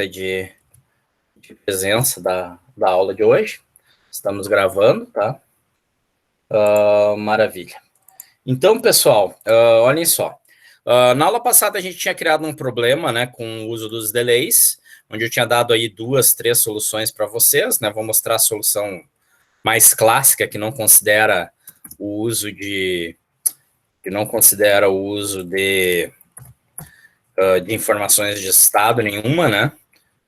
de presença da aula de hoje. Estamos gravando, tá? Maravilha. Então, pessoal, olhem só. Na aula passada a gente tinha criado um problema, né, com o uso dos delays, onde eu tinha dado aí 2, 3 soluções para vocês, né? Vou mostrar a solução mais clássica, que não considera o uso de informações de estado nenhuma, né?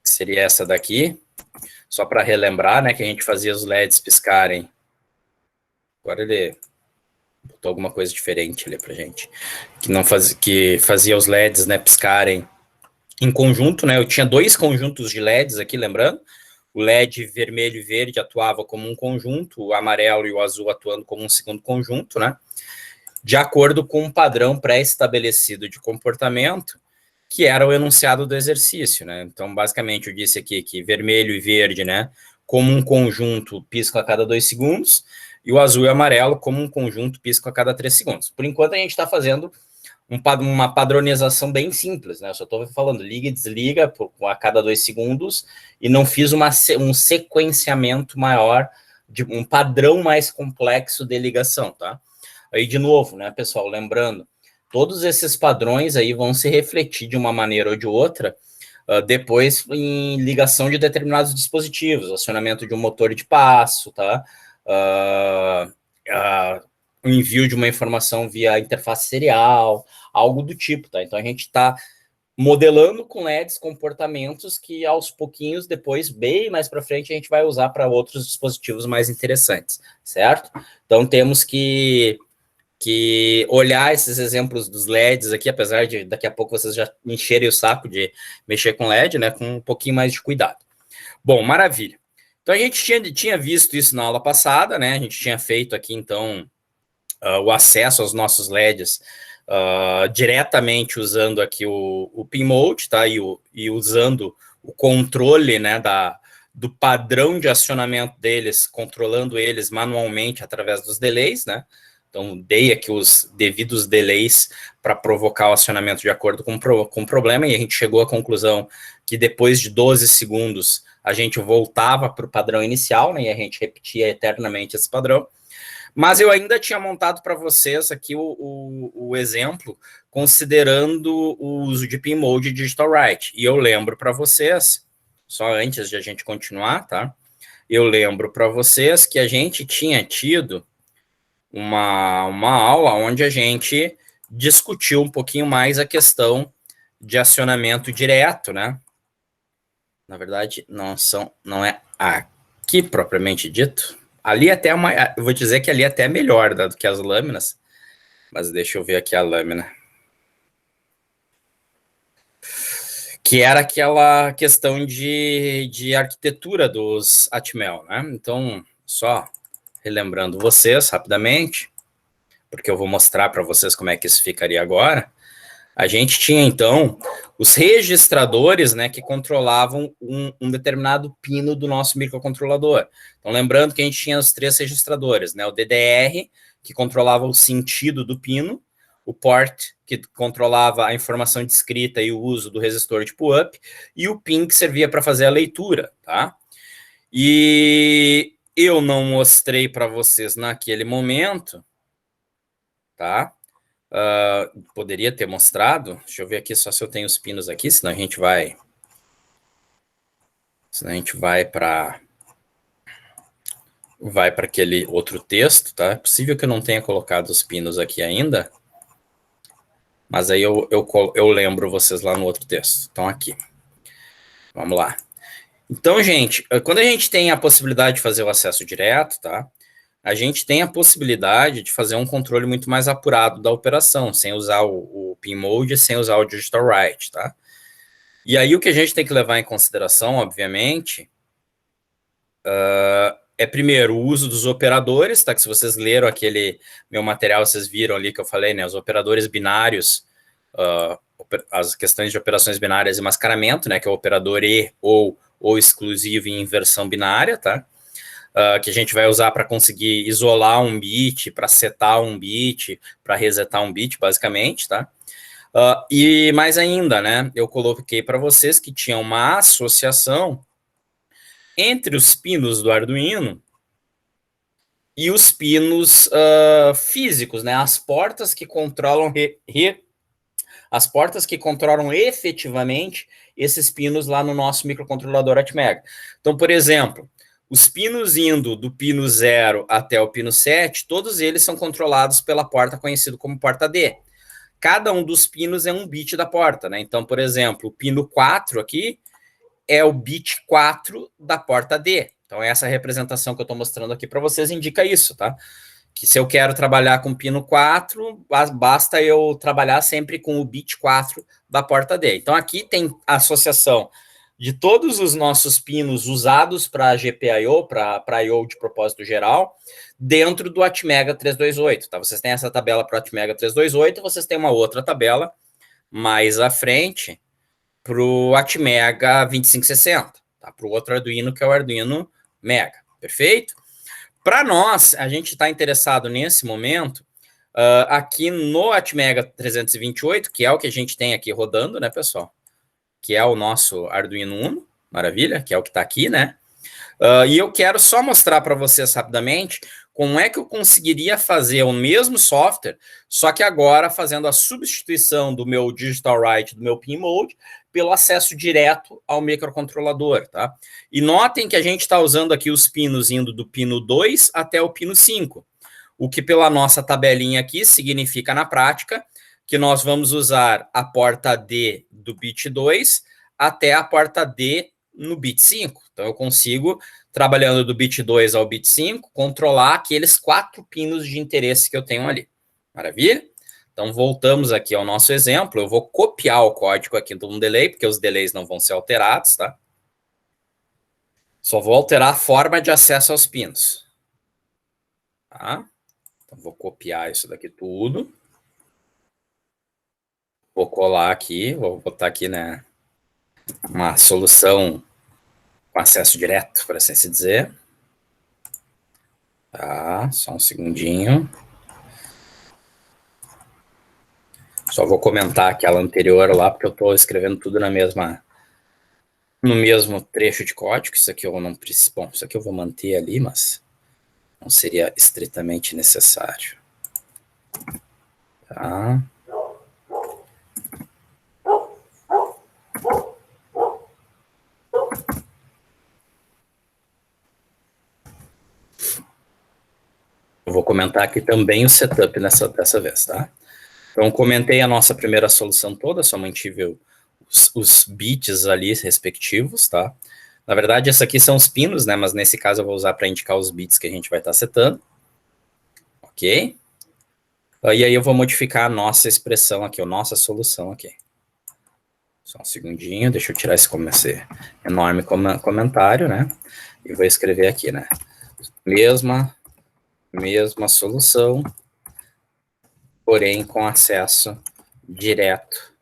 Que seria essa daqui. Só para relembrar, né, que a gente fazia os LEDs piscarem. Agora ele botou alguma coisa diferente ali para gente. Que fazia os LEDs, né, piscarem em conjunto, né? Eu tinha 2 conjuntos de LEDs aqui, lembrando. O LED vermelho e verde atuava como um conjunto, o amarelo e o azul atuando como um segundo conjunto, né? De acordo com um padrão pré-estabelecido de comportamento, que era o enunciado do exercício, né? Então, basicamente, eu disse aqui que vermelho e verde, né, como um conjunto, piscam a cada 2 segundos, e o azul e o amarelo, como um conjunto, piscam a cada 3 segundos. Por enquanto, a gente está fazendo uma padronização bem simples, né? Eu só estou falando liga e desliga a cada 2 segundos, e não fiz um sequenciamento maior, de um padrão mais complexo de ligação, tá? Aí, de novo, né, pessoal, lembrando, todos esses padrões aí vão se refletir de uma maneira ou de outra depois em ligação de determinados dispositivos, acionamento de um motor de passo, tá? O envio de uma informação via interface serial, algo do tipo, tá? Então a gente está modelando com LEDs comportamentos que aos pouquinhos depois, bem mais para frente, a gente vai usar para outros dispositivos mais interessantes, certo? Então temos que olhar esses exemplos dos LEDs aqui, apesar de daqui a pouco vocês já encherem o saco de mexer com LED, né, com um pouquinho mais de cuidado. Bom, maravilha. Então, a gente tinha visto isso na aula passada, né, a gente tinha feito aqui, então, o acesso aos nossos LEDs diretamente usando aqui o Pin Mode, tá, e usando o controle, né, do padrão de acionamento deles, controlando eles manualmente através dos delays, né. Então, dei aqui os devidos delays para provocar o acionamento de acordo com o problema, e a gente chegou à conclusão que depois de 12 segundos a gente voltava para o padrão inicial, né, e a gente repetia eternamente esse padrão. Mas eu ainda tinha montado para vocês aqui o exemplo, considerando o uso de Pin Mode e Digital Write. E eu lembro para vocês, só antes de a gente continuar, tá? Eu lembro para vocês que a gente tinha tido uma aula onde a gente discutiu um pouquinho mais a questão de acionamento direto, né? Na verdade, não é aqui propriamente dito. Ali até eu vou dizer que ali até é melhor do que as lâminas, mas deixa eu ver aqui a lâmina. Que era aquela questão de arquitetura dos Atmel, né? Então, só relembrando vocês rapidamente, porque eu vou mostrar para vocês como é que isso ficaria agora. A gente tinha, então, os registradores, né, que controlavam um determinado pino do nosso microcontrolador. Então, lembrando que a gente tinha os 3 registradores, né, o DDR, que controlava o sentido do pino, o port, que controlava a informação de escrita e o uso do resistor tipo up, e o pin, que servia para fazer a leitura, tá? E eu não mostrei para vocês naquele momento, tá? Poderia ter mostrado. Deixa eu ver aqui só se eu tenho os pinos aqui, senão a gente vai para aquele outro texto, tá? É possível que eu não tenha colocado os pinos aqui ainda, mas aí eu lembro vocês lá no outro texto. Então, aqui. Vamos lá. Então, gente, quando a gente tem a possibilidade de fazer o acesso direto, tá? A gente tem a possibilidade de fazer um controle muito mais apurado da operação, sem usar o Pin Mode, sem usar o Digital Write, tá? E aí o que a gente tem que levar em consideração, obviamente, é primeiro o uso dos operadores, tá? Que se vocês leram aquele meu material, vocês viram ali que eu falei, né? Os operadores binários, as questões de operações binárias e mascaramento, né? Que é o operador e ou exclusivo em inversão binária, tá? Que a gente vai usar para conseguir isolar um bit, para setar um bit, para resetar um bit, basicamente, tá? E mais ainda, né? Eu coloquei para vocês que tinha uma associação entre os pinos do Arduino e os pinos físicos, né? As portas que controlam as portas que controlam efetivamente esses pinos lá no nosso microcontrolador Atmega. Então, por exemplo, os pinos indo do pino 0 até o pino 7, todos eles são controlados pela porta conhecida como porta D. Cada um dos pinos é um bit da porta, né? Então, por exemplo, o pino 4 aqui é o bit 4 da porta D. Então, essa representação que eu estou mostrando aqui para vocês indica isso, tá? Que se eu quero trabalhar com pino 4, basta eu trabalhar sempre com o bit 4 da porta D. Então, aqui tem a associação de todos os nossos pinos usados para GPIO, para I/O de propósito geral, dentro do Atmega 328. Tá? Vocês têm essa tabela para o Atmega 328, vocês têm uma outra tabela mais à frente para o Atmega 2560, tá? Para o outro Arduino, que é o Arduino Mega. Perfeito? Para nós, a gente está interessado nesse momento, aqui no Atmega 328, que é o que a gente tem aqui rodando, né, pessoal? Que é o nosso Arduino Uno, maravilha, que é o que está aqui, né? E eu quero só mostrar para vocês rapidamente como é que eu conseguiria fazer o mesmo software, só que agora fazendo a substituição do meu digital write, do meu pin mode, pelo acesso direto ao microcontrolador, tá? E notem que a gente está usando aqui os pinos indo do pino 2 até o pino 5, o que pela nossa tabelinha aqui significa na prática que nós vamos usar a porta D do bit 2 até a porta D no bit 5. Então, eu consigo, trabalhando do bit 2 ao bit 5, controlar aqueles 4 pinos de interesse que eu tenho ali. Maravilha? Então, voltamos aqui ao nosso exemplo. Eu vou copiar o código aqui do delay, porque os delays não vão ser alterados, tá? Só vou alterar a forma de acesso aos pinos. Tá? Então, vou copiar isso daqui tudo. Vou colar aqui, vou botar aqui, né, uma solução com acesso direto, por assim se dizer. Tá, só um segundinho. Só vou comentar aquela anterior lá, porque eu estou escrevendo tudo no mesmo trecho de código. Isso aqui eu não preciso. Bom, isso aqui eu vou manter ali, mas não seria estritamente necessário. Tá. Eu vou comentar aqui também o setup dessa vez, tá? Então, comentei a nossa primeira solução toda, só mantive os bits ali respectivos, tá? Na verdade, essa aqui são os pinos, né? Mas nesse caso eu vou usar para indicar os bits que a gente vai estar setando. Ok? E aí eu vou modificar a nossa expressão aqui, a nossa solução aqui. Só um segundinho, deixa eu tirar esse enorme comentário, né? E vou escrever aqui, né? Mesma solução, porém com acesso direto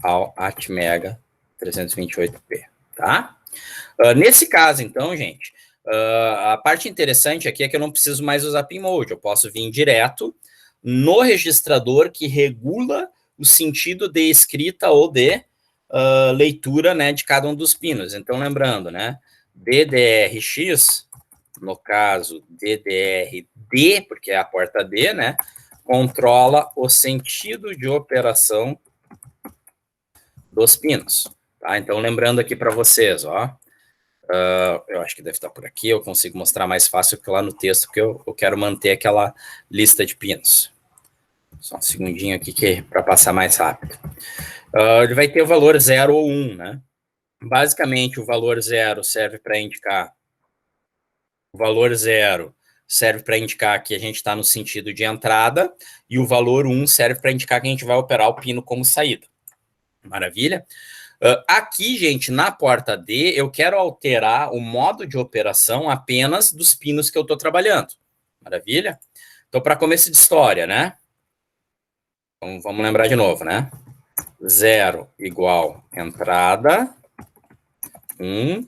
ao Atmega 328P, tá? Nesse caso, então, gente, a parte interessante aqui é que eu não preciso mais usar pin mode, eu posso vir direto no registrador que regula o sentido de escrita ou de leitura, né, de cada um dos pinos. Então, lembrando, né, DDRX, no caso, DDR-D, porque é a porta D, né, controla o sentido de operação dos pinos. Tá? Então, lembrando aqui para vocês, ó, eu acho que deve estar por aqui, eu consigo mostrar mais fácil que lá no texto, porque eu quero manter aquela lista de pinos. Só um segundinho aqui para passar mais rápido. Ele vai ter o valor 0 ou 1, né? Basicamente, o valor 0 serve para indicar... O valor 0 serve para indicar que a gente está no sentido de entrada, e o valor 1 serve para indicar que a gente vai operar o pino como saída. Maravilha? Aqui, gente, na porta D, eu quero alterar o modo de operação apenas dos pinos que eu estou trabalhando. Maravilha? Então, para começo de história, né? Então, vamos lembrar de novo, né? 0 igual entrada, 1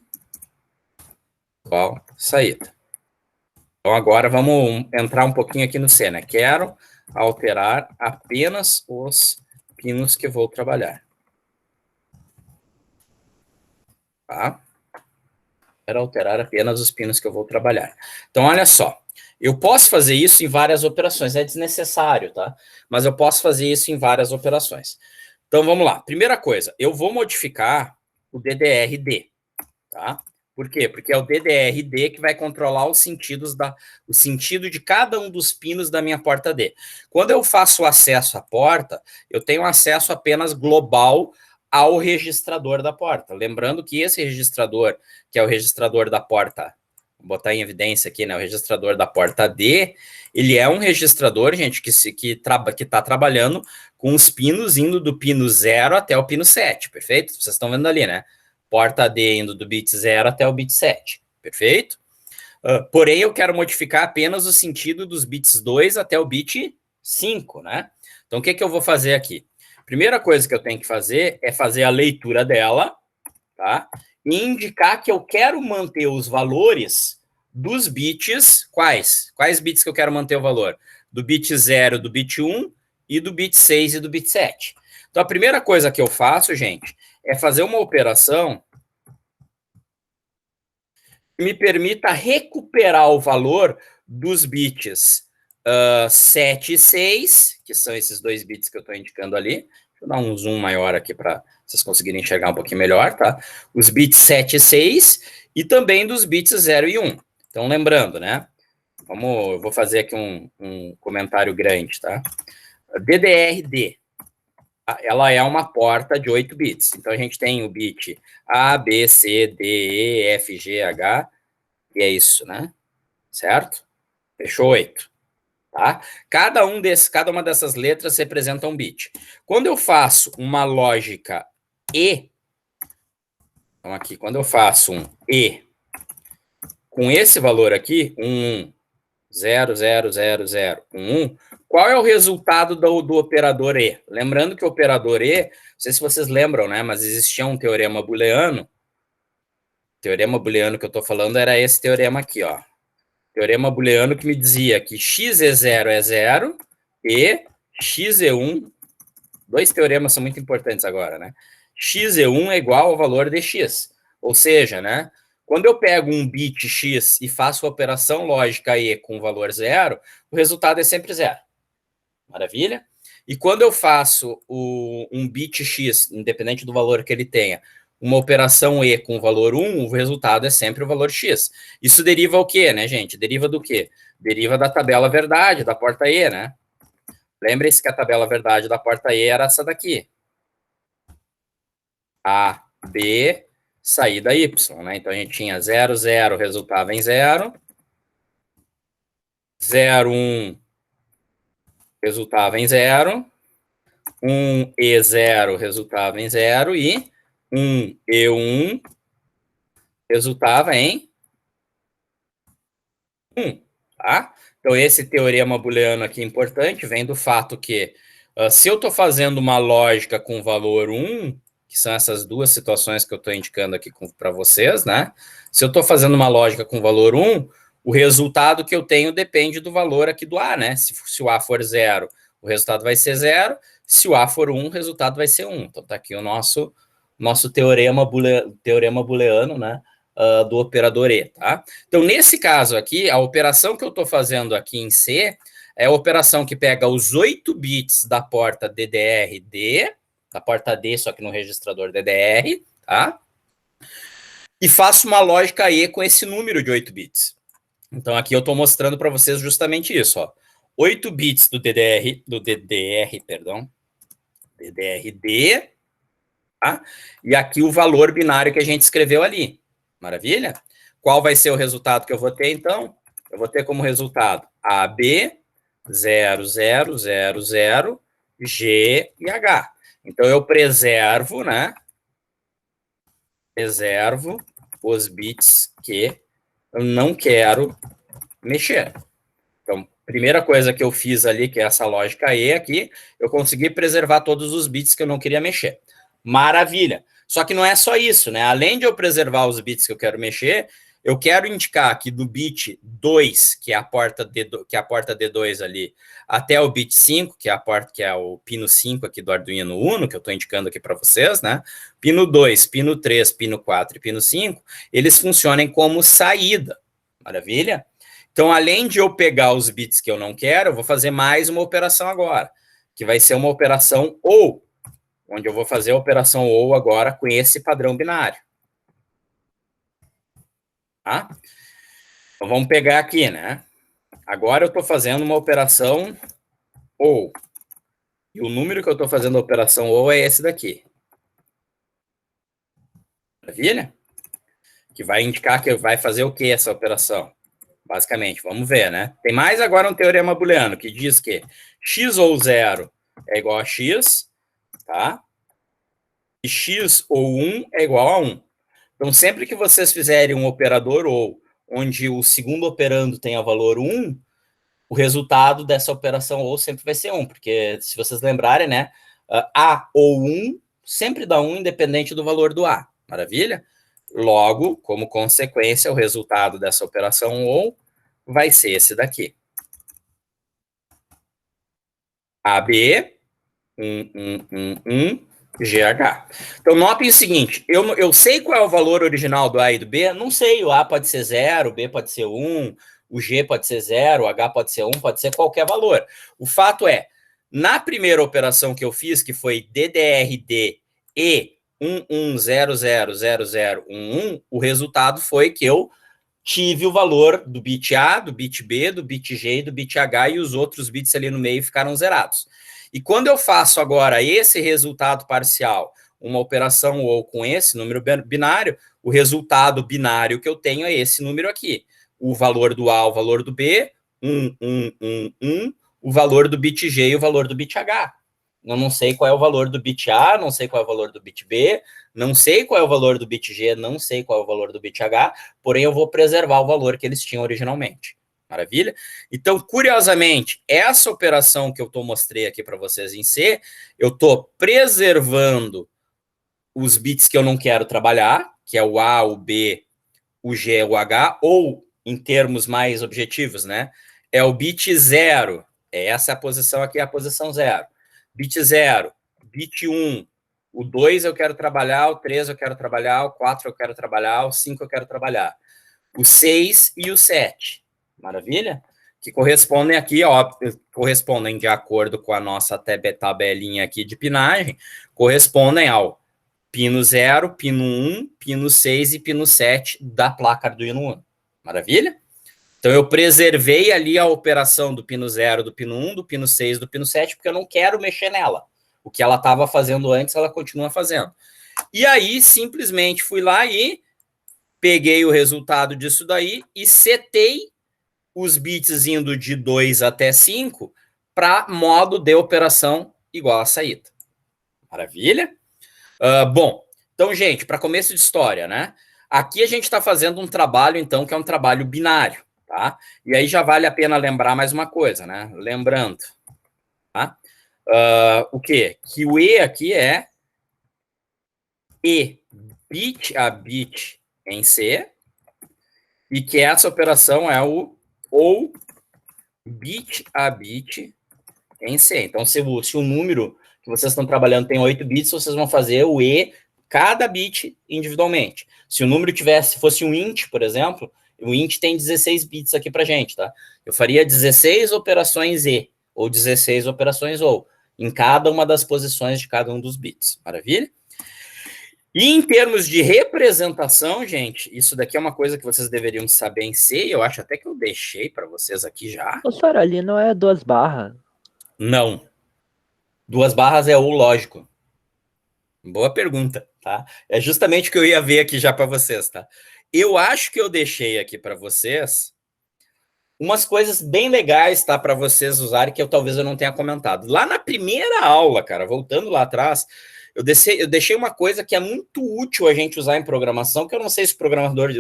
igual saída. Então, agora vamos entrar um pouquinho aqui no C, né? Quero alterar apenas os pinos que vou trabalhar. Tá? Quero alterar apenas os pinos que eu vou trabalhar. Então, olha só. Eu posso fazer isso em várias operações. É desnecessário, tá? Mas eu posso fazer isso em várias operações. Então, vamos lá. Primeira coisa, eu vou modificar o DDR-D, tá? Por quê? Porque é o DDR-D que vai controlar os sentidos o sentido de cada um dos pinos da minha porta D. Quando eu faço o acesso à porta, eu tenho acesso apenas global ao registrador da porta. Lembrando que esse registrador, que é o registrador da porta, vou botar em evidência aqui, né, o registrador da porta D, ele é um registrador, gente, que está trabalhando com os pinos indo do pino 0 até o pino 7, perfeito? Vocês estão vendo ali, né? Porta D indo do bit 0 até o bit 7, perfeito? Porém, eu quero modificar apenas o sentido dos bits 2 até o bit 5, né? Então, o que eu vou fazer aqui? Primeira coisa que eu tenho que fazer é fazer a leitura dela, tá? E indicar que eu quero manter os valores dos bits, quais? Quais bits que eu quero manter o valor? Do bit 0, do bit 1 e do bit 6 e do bit 7. Então, a primeira coisa que eu faço, gente, é fazer uma operação que me permita recuperar o valor dos bits 7 e 6, que são esses dois bits que eu estou indicando ali. Deixa eu dar um zoom maior aqui para vocês conseguirem enxergar um pouquinho melhor, tá? Os bits 7 e 6 e também dos bits 0 e 1. Então, lembrando, né? Eu vou fazer aqui um comentário grande, tá? A DDR-D, ela é uma porta de 8 bits. Então, a gente tem o bit A, B, C, D, E, F, G, H, e é isso, né? Certo? Fechou 8. Tá? Cada uma dessas letras representa um bit. Quando eu faço uma lógica E, então aqui, quando eu faço um E com esse valor aqui, 1, 0, 0, 0, 0, 1, 1, qual é o resultado do operador E? Lembrando que o operador E, não sei se vocês lembram, né? Mas existia um teorema booleano. O teorema booleano que eu estou falando era esse teorema aqui, ó. Teorema booleano que me dizia que x é 0 é 0 e x é 1. Dois teoremas são muito importantes agora, né? X é 1 é igual ao valor de x. Ou seja, né? Quando eu pego um bit x e faço a operação lógica E com valor 0, o resultado é sempre 0. Maravilha? E quando eu faço um bit x, independente do valor que ele tenha, uma operação E com valor 1, o resultado é sempre o valor x. Isso deriva o quê, né, gente? Deriva do quê? Deriva da tabela verdade, da porta E, né? Lembre-se que a tabela verdade da porta E era essa daqui. A, B, saída Y, né? Então, a gente tinha 0, 0, resultava em 0. 0, 1, resultava em 0. 1 e 0 resultava em 0 e 1 e 1 resultava em 1, tá? Então, esse teorema booleano aqui importante vem do fato que se eu estou fazendo uma lógica com valor 1, que são essas duas situações que eu estou indicando aqui para vocês, né? Se eu estou fazendo uma lógica com valor 1, o resultado que eu tenho depende do valor aqui do A, né? Se o A for 0, o resultado vai ser 0. Se o A for 1, o resultado vai ser 1. Então, está aqui o nosso teorema booleano, né? Do operador E, tá? Então, nesse caso aqui, a operação que eu estou fazendo aqui em C é a operação que pega os 8 bits da porta DDR-D, da porta D, só que no registrador DDR, tá? E faço uma lógica E com esse número de 8 bits. Então, aqui eu estou mostrando para vocês justamente isso, ó. 8 bits do DDR-D, tá? E aqui o valor binário que a gente escreveu ali. Maravilha? Qual vai ser o resultado que eu vou ter, então? Eu vou ter como resultado AB, 0, 0, 0, 0, G e H. Então, eu preservo, né? Preservo os bits que eu não quero mexer. Então, primeira coisa que eu fiz ali, que é essa lógica E aqui, eu consegui preservar todos os bits que eu não queria mexer. Maravilha! Só que não é só isso, né? Além de eu preservar os bits que eu quero mexer, eu quero indicar que do bit 2, que é a porta D2 ali, até o bit 5, que é a porta, que é o pino 5 aqui do Arduino Uno, que eu estou indicando aqui para vocês, né? Pino 2, pino 3, pino 4 e pino 5, eles funcionem como saída. Maravilha? Então, além de eu pegar os bits que eu não quero, eu vou fazer mais uma operação agora, que vai ser uma operação OU, onde eu vou fazer a operação OU agora com esse padrão binário. Tá? Então, vamos pegar aqui, né? Agora eu estou fazendo uma operação OU. E o número que eu estou fazendo a operação OU é esse daqui. Maravilha? Que vai indicar que vai fazer o que essa operação? Basicamente, vamos ver, né? Tem mais agora um teorema booleano que diz que x ou 0 é igual a x, tá? E x ou 1 é igual a 1. Então, sempre que vocês fizerem um operador ou onde o segundo operando tenha valor 1, o resultado dessa operação ou sempre vai ser 1, porque se vocês lembrarem, né, A ou 1 sempre dá 1 independente do valor do A. Maravilha? Logo, como consequência, o resultado dessa operação ou vai ser esse daqui. AB, 1, GH. Então, notem o seguinte, eu sei qual é o valor original do A e do B? Não sei, o A pode ser 0, o B pode ser 1, o G pode ser 0, o H pode ser 1, pode ser qualquer valor. O fato é, na primeira operação que eu fiz, que foi DDRD e 11000011, o resultado foi que eu tive o valor do bit A, do bit B, do bit G e do bit H, e os outros bits ali no meio ficaram zerados. E quando eu faço agora esse resultado parcial, uma operação ou com esse número binário, o resultado binário que eu tenho é esse número aqui. O valor do A, o valor do B, 1, o valor do bit G e o valor do bit H. Eu não sei qual é o valor do bit A, não sei qual é o valor do bit B, não sei qual é o valor do bit G, não sei qual é o valor do bit H, porém eu vou preservar o valor que eles tinham originalmente. Maravilha? Então, curiosamente, essa operação que eu mostrei aqui para vocês em C, eu estou preservando os bits que eu não quero trabalhar, que é o A, o B, o G, o H, ou, em termos mais objetivos, né? É o bit 0. Essa é a posição aqui, é a posição 0. Bit 0, bit 1, o 2 eu quero trabalhar, o 3 eu quero trabalhar, o 4 eu quero trabalhar, o 5 eu quero trabalhar. O 6 e o 7. Maravilha? Que correspondem aqui, ó, correspondem de acordo com a nossa tabelinha aqui de pinagem, correspondem ao pino 0, pino 1, pino 6 e pino 7 da placa Arduino Uno. Maravilha? Então, eu preservei ali a operação do pino 0, do pino 1, do pino 6, do pino 7, porque eu não quero mexer nela. O que ela estava fazendo antes, ela continua fazendo. E aí, simplesmente, fui lá e peguei o resultado disso daí e setei os bits indo de 2 até 5 para modo de operação igual a saída. Maravilha? Bom, então, gente, para começo de história, né? Aqui a gente está fazendo um trabalho, então, que é um trabalho binário, tá? E aí já vale a pena lembrar mais uma coisa, né? Lembrando, tá? O quê? Que o E aqui é E bit a bit em C, e que essa operação é o OU bit a bit em C. Então, se o número que vocês estão trabalhando tem 8 bits, vocês vão fazer o E, cada bit individualmente. Se o número fosse um int, por exemplo, o int tem 16 bits aqui pra gente, tá? Eu faria 16 operações E, ou 16 operações OU, em cada uma das posições de cada um dos bits. Maravilha? E em termos de representação, gente, isso daqui é uma coisa que vocês deveriam saber em C, eu acho até que eu deixei para vocês aqui já. Ô, senhor, ali não é 2 barras? Não. 2 barras é o lógico. Boa pergunta, tá? É justamente o que eu ia ver aqui já para vocês, tá? Eu acho que eu deixei aqui para vocês umas coisas bem legais, tá? Para vocês usarem, que talvez eu não tenha comentado. Lá na primeira aula, cara, voltando lá atrás, eu deixei uma coisa que é muito útil a gente usar em programação, que eu não sei se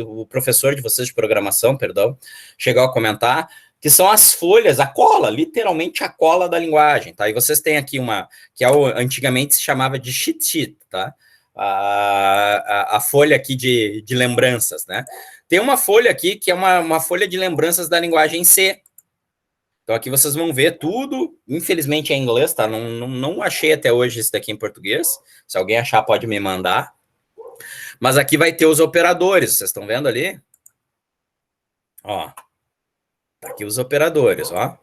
o professor de vocês de programação, perdão, chegou a comentar, que são as folhas, a cola, literalmente a cola da linguagem, tá? E vocês têm aqui uma, que antigamente se chamava de cheat sheet, tá? a folha aqui de lembranças, né? Tem uma folha aqui que é uma folha de lembranças da linguagem C. Então aqui vocês vão ver tudo, infelizmente é em inglês, tá? Não achei até hoje isso daqui em português. Se alguém achar, pode me mandar. Mas aqui vai ter os operadores, vocês estão vendo ali? Ó, tá aqui os operadores, ó.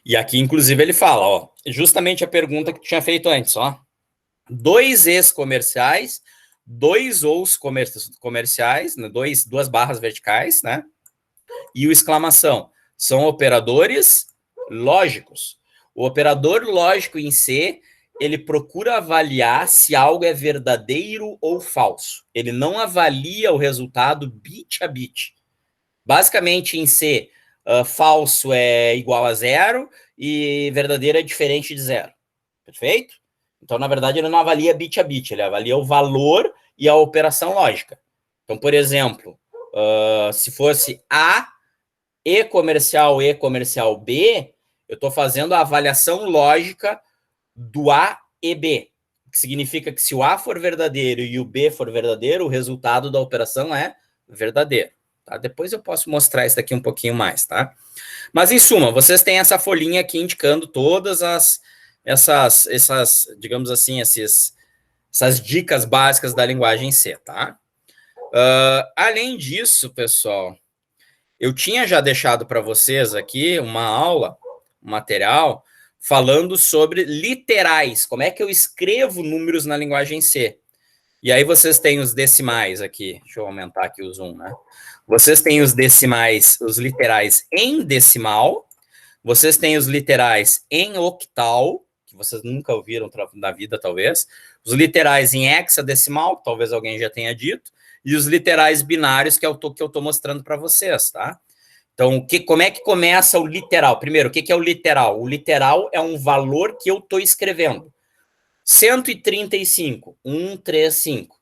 E aqui, inclusive, ele fala, ó, justamente a pergunta que tu tinha feito antes, ó. 2 es comerciais, 2 ous comerciais, né, duas barras verticais, né? E o exclamação. São operadores lógicos. O operador lógico em C, ele procura avaliar se algo é verdadeiro ou falso. Ele não avalia o resultado bit a bit. Basicamente, em C, falso é igual a 0 e verdadeiro é diferente de 0. Perfeito? Então, na verdade, ele não avalia bit a bit, ele avalia o valor e a operação lógica. Então, por exemplo, se fosse A, E comercial B, eu estou fazendo a avaliação lógica do A e B, que significa que se o A for verdadeiro e o B for verdadeiro, o resultado da operação é verdadeiro. Tá? Depois eu posso mostrar isso daqui um pouquinho mais, tá? Mas, em suma, vocês têm essa folhinha aqui indicando todas essas digamos assim, essas dicas básicas da linguagem C, tá? Além disso, pessoal, eu tinha já deixado para vocês aqui uma aula, um material, falando sobre literais, como é que eu escrevo números na linguagem C. E aí vocês têm os decimais aqui, deixa eu aumentar aqui o zoom, né? Vocês têm os decimais, os literais em decimal, vocês têm os literais em octal, que vocês nunca ouviram na vida, talvez, os literais em hexadecimal, que talvez alguém já tenha dito, e os literais binários, que é o que eu estou mostrando para vocês, tá? Então, como é que começa o literal? Primeiro, o que é o literal? O literal é um valor que eu estou escrevendo. 135, 135.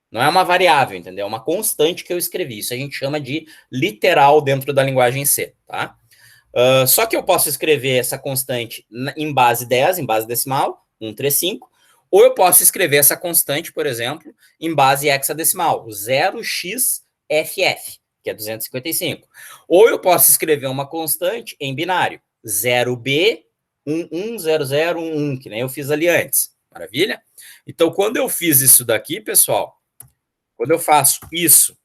Não é uma variável, entendeu? É uma constante que eu escrevi. Isso a gente chama de literal dentro da linguagem C, tá? Só que eu posso escrever essa constante em base 10, em base decimal, 135, ou eu posso escrever essa constante, por exemplo, em base hexadecimal, 0xFF, que é 255. Ou eu posso escrever uma constante em binário, 0b, 110011, que nem eu fiz ali antes. Maravilha? Então, quando eu fiz isso daqui, pessoal, quando eu faço isso,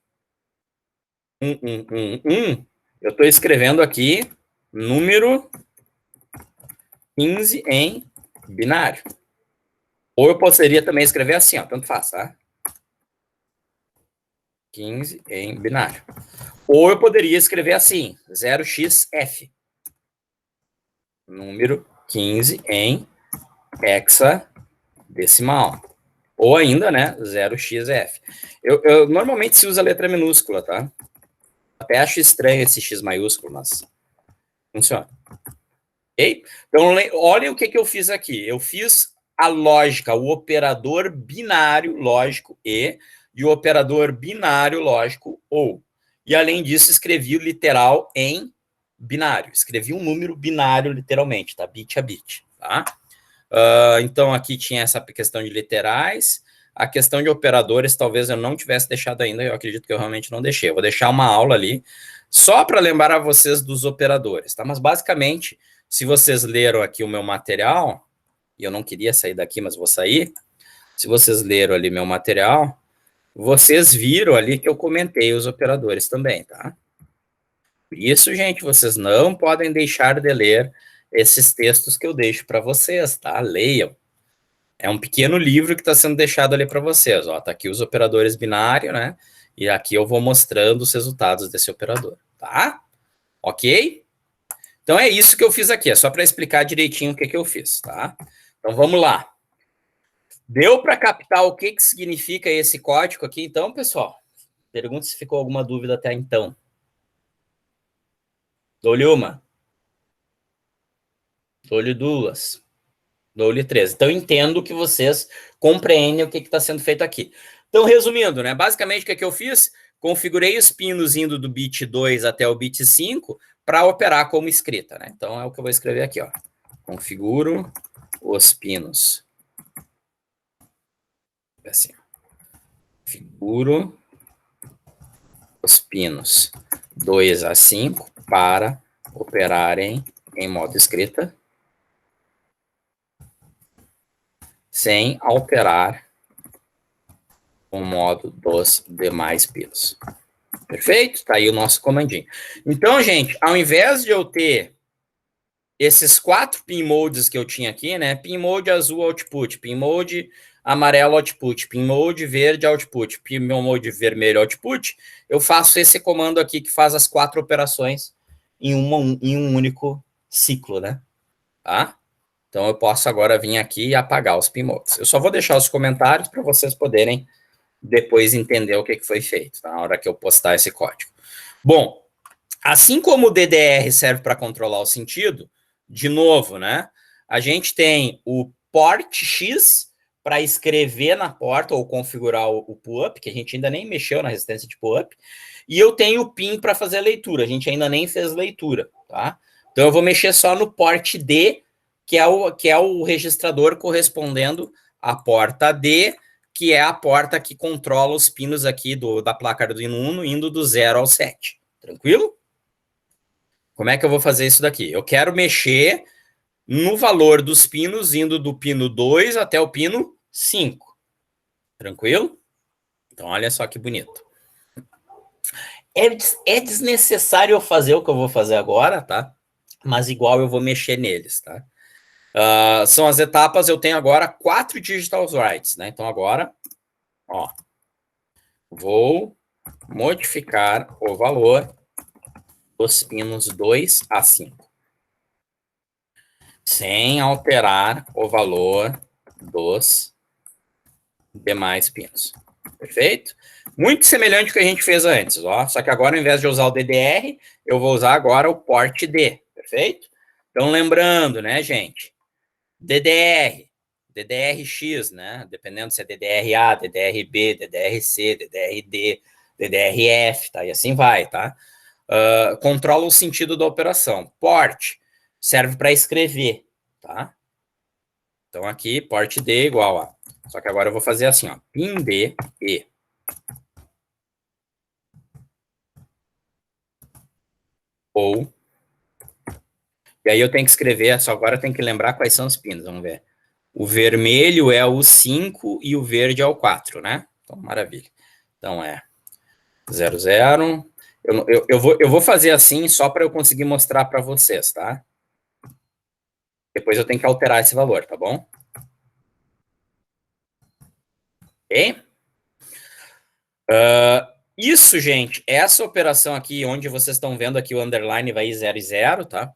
1111, eu estou escrevendo aqui número 15 em binário. Ou eu poderia também escrever assim, ó, tanto faz, tá? 15 em binário. Ou eu poderia escrever assim, 0xF. Número 15 em hexadecimal. Ou ainda, né, 0xF. Eu normalmente se usa a letra minúscula, tá? Até acho estranho esse X maiúsculo, mas funciona. Ok? Então, olhem o que eu fiz aqui. Eu fiz a lógica, o operador binário lógico e o operador binário lógico ou. E, além disso, escrevi o literal em binário. Escrevi um número binário, literalmente, tá? Bit a bit, tá? Então, aqui tinha essa questão de literais. A questão de operadores, talvez eu não tivesse deixado ainda, eu acredito que eu realmente não deixei. Eu vou deixar uma aula ali, só para lembrar a vocês dos operadores, tá? Mas, basicamente, se vocês leram aqui o meu material, e eu não queria sair daqui, mas vou sair. Se vocês leram ali meu material, vocês viram ali que eu comentei os operadores também, tá? Por isso, gente, vocês não podem deixar de ler esses textos que eu deixo para vocês, tá? Leiam. É um pequeno livro que está sendo deixado ali para vocês, ó. Tá aqui os operadores binários, né? E aqui eu vou mostrando os resultados desse operador, tá? Ok? Então é isso que eu fiz aqui, é só para explicar direitinho o que eu fiz, tá? Então vamos lá. Deu para captar o que significa esse código aqui, então, pessoal? Pergunta se ficou alguma dúvida até então. Dou-lhe uma. Dou-lhe duas. Dou-lhe três. Então, entendo que vocês compreendem o que está sendo feito aqui. Então, resumindo, né? Basicamente, o que eu fiz? Configurei os pinos indo do bit 2 até o bit 5 para operar como escrita, né? Então, é o que eu vou escrever aqui, ó. Configuro os pinos Assim, configuro os pinos 2 a 5 para operarem em modo escrita sem alterar o modo dos demais pinos. Perfeito? Tá aí o nosso comandinho. Então, gente, ao invés de eu ter esses 4 pin modes que eu tinha aqui, né? Pin mode azul output, pin mode amarelo output, pin mode verde output, pin mode vermelho output, eu faço esse comando aqui que faz as 4 operações em um único ciclo, né? Tá? Então eu posso agora vir aqui e apagar os pin modes. Eu só vou deixar os comentários para vocês poderem depois entender o que foi feito, tá? Na hora que eu postar esse código. Bom, assim como o DDR serve para controlar o sentido, de novo, né? A gente tem o port X para escrever na porta ou configurar o PUP, que a gente ainda nem mexeu na resistência de PUP, e eu tenho o PIN para fazer a leitura, a gente ainda nem fez leitura, tá? Então eu vou mexer só no port D, que é o registrador correspondendo à porta D, que é a porta que controla os pinos aqui da placa Arduino Uno, indo do 0 ao 7. Tranquilo? Como é que eu vou fazer isso daqui? Eu quero mexer no valor dos pinos, indo do pino 2 até o pino 5. Tranquilo? Então, olha só que bonito. É desnecessário eu fazer o que eu vou fazer agora, tá? Mas igual eu vou mexer neles, tá? São as etapas, eu tenho agora 4 digital writes, né? Então, agora, ó, vou modificar o valor dos pinos 2 a 5. Sem alterar o valor dos demais pinos. Perfeito? Muito semelhante ao que a gente fez antes, ó. Só que agora, ao invés de usar o DDR, eu vou usar agora o port D. Perfeito? Então, lembrando, né, gente? DDR, DDRX, né? Dependendo se é DDRA, DDRB, DDRC, DDRD, DDRF, tá? E assim vai, tá? Controla o sentido da operação. Port serve para escrever, tá? Então, aqui, port D igual a... Só que agora eu vou fazer assim, ó. Pin D, E. Ou... E aí eu tenho que escrever, só agora eu tenho que lembrar quais são os pinos, vamos ver. O vermelho é o 5 e o verde é o 4, né? Então, maravilha. Então, é 0, 0. Eu vou fazer assim só para eu conseguir mostrar para vocês, tá? Depois eu tenho que alterar esse valor, tá bom? Ok? Isso, gente, essa operação aqui, onde vocês estão vendo aqui o underline vai 0 e 0, tá?